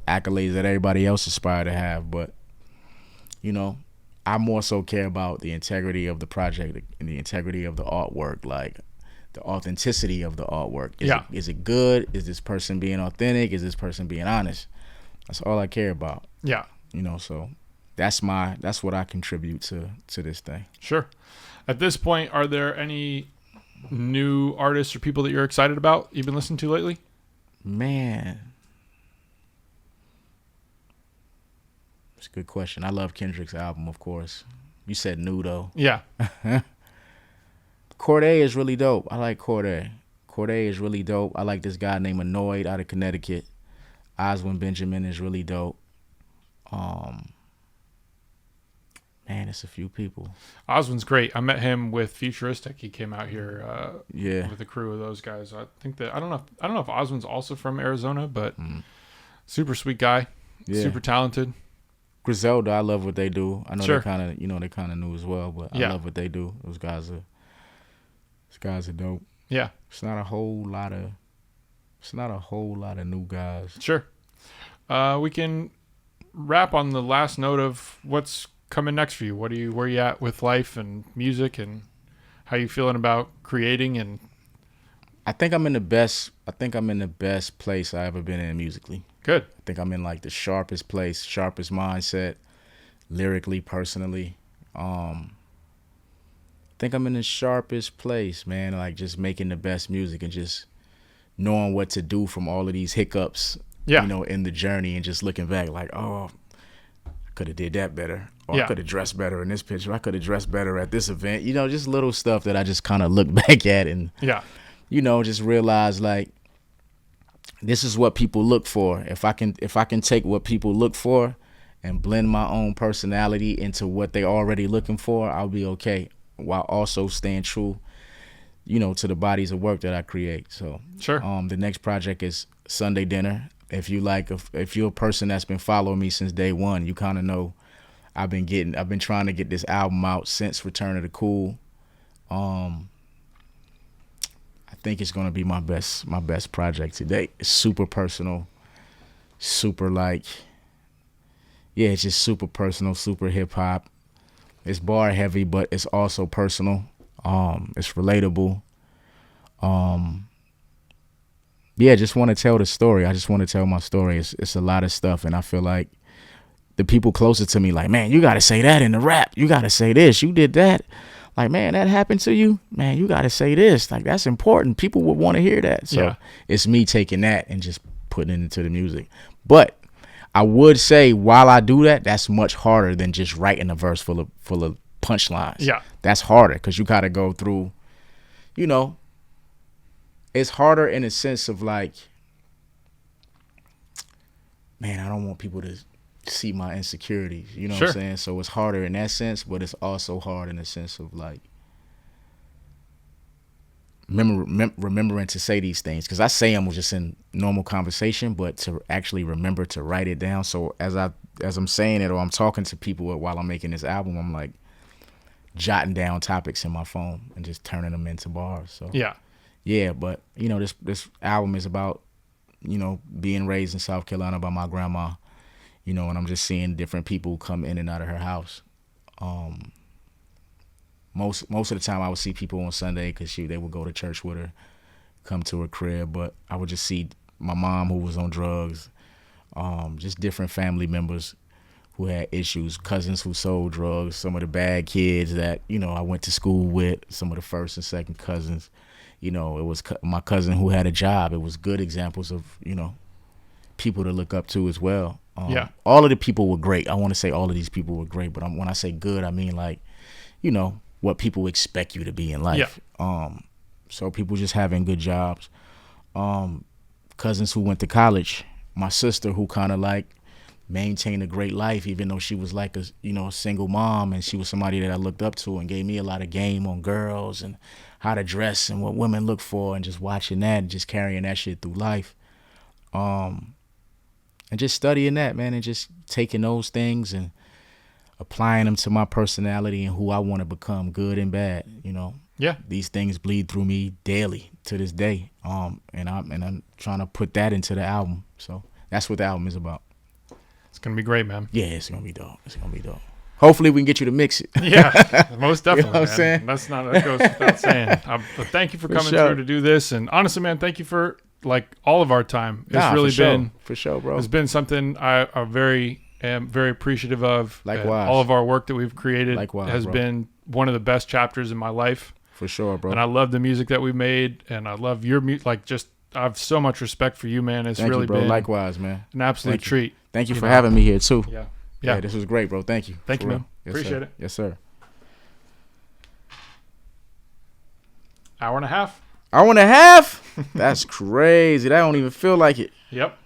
accolades that everybody else aspire to have, but I more so care about the integrity of the project and the integrity of the artwork, like the authenticity of the artwork. Is it good? Is this person being authentic? Is this person being honest? That's all I care about. Yeah. So that's what I contribute to this thing. Sure. At this point, are there any new artists or people that you're excited about you've been listening to lately? Man, it's a good question. I love Kendrick's album, of course. You said new, though. Yeah. Cordae is really dope. I like Cordae. Cordae is really dope. I like this guy named Annoyed out of Connecticut. Oswin Benjamin is really dope. Man, it's a few people. Oswin's great. I met him with Futuristic. He came out here with a crew of those guys. I think that I don't know if Oswin's also from Arizona, but super sweet guy. Yeah. Super talented. Griselda, I love what they do. I know they kind of new as well, but I love what they do. Those guys are dope. Yeah. It's not a whole lot of new guys. Sure. We can wrap on the last note of what's coming next for you. Where are you at with life and music, and how you feeling about creating? And I think I'm in the best place I ever been in musically. Good. I think I'm in like the sharpest place, sharpest mindset, lyrically, personally. I think I'm in the sharpest place, man. Like just making the best music and just knowing what to do from all of these hiccups, in the journey, and just looking back like, oh, I could have did that better. Or I could have dressed better in this picture. I could have dressed better at this event. Just little stuff that I just kind of look back at and, just realize like, this is what people look for. If I can take what people look for and blend my own personality into what they already looking for, I'll be okay, while also staying true, to the bodies of work that I create. So sure. The next project is Sunday Dinner. If you're a person that's been following me since day one, you kind of know I've been trying to get this album out since Return of the Cool. I think it's gonna be my best project to date. It's super personal, super it's just super personal, super hip hop. It's bar heavy, but it's also personal. It's relatable. Just want to tell the story. I just want to tell my story. It's a lot of stuff, and I feel like the people closer to me, like, man, you gotta say that in the rap. You gotta say this. You did that. Like, man, that happened to you? Man, you got to say this. Like, that's important. People would want to hear that. So it's me taking that and just putting it into the music. But I would say while I do that, that's much harder than just writing a verse full of punchlines. Yeah. That's harder because you got to go through, you know, it's harder in a sense of like, man, I don't want people to see my insecurities. You know Sure. what I'm saying? So it's harder in that sense, but it's also hard in the sense of like remembering to say these things, because I say them just in normal conversation, but to actually remember to write it down. So as I'm saying it, or I'm talking to people while I'm making this album, I'm like jotting down topics in my phone and just turning them into bars. So yeah, but you know, this album is about, you know, being raised in South Carolina by my grandma, you know, and I'm just seeing different people come in and out of her house. Most of the time I would see people on Sunday because they would go to church with her, come to her crib, but I would just see my mom who was on drugs, just different family members who had issues, cousins who sold drugs, some of the bad kids that, you know, I went to school with, some of the first and second cousins. You know, it was my cousin who had a job. It was good examples of, you know, people to look up to as well. All of the people were great. I want to say all of these people were great, but when I say good, I mean like, you know, what people expect you to be in life. So people just having good jobs. Cousins who went to college. My sister who kind of like maintained a great life, even though she was like a, you know, a single mom, and she was somebody that I looked up to and gave me a lot of game on girls and how to dress and what women look for, and just watching that and just carrying that shit through life. And just studying that, man, and just taking those things and applying them to my personality and who I want to become, good and bad, you know. Yeah. These things bleed through me daily to this day. And I'm trying to put that into the album. So that's what the album is about. It's gonna be great, man. Yeah, it's gonna be dope. It's gonna be dope. Hopefully we can get you to mix it. Yeah, most definitely. You know what I'm saying? That goes without saying. But thank you for coming through to do this, and honestly, man, thank you for like all of our time. It's really been for sure, bro. It's been something I am very appreciative of. Likewise. All of our work that we've created has bro. been one of the best chapters in my life. For sure, bro. And I love the music that we made, and I love your music. Like, just I have so much respect for you, man. It's Thank really you, bro. been Likewise, man. an absolute treat. Thank you for having me here too. Yeah, this was great, bro. Thank you. Thank you, man. Yes, Appreciate sir. it. Yes, sir. Hour and a half. Hour and a half? That's crazy. That don't even feel like it. Yep.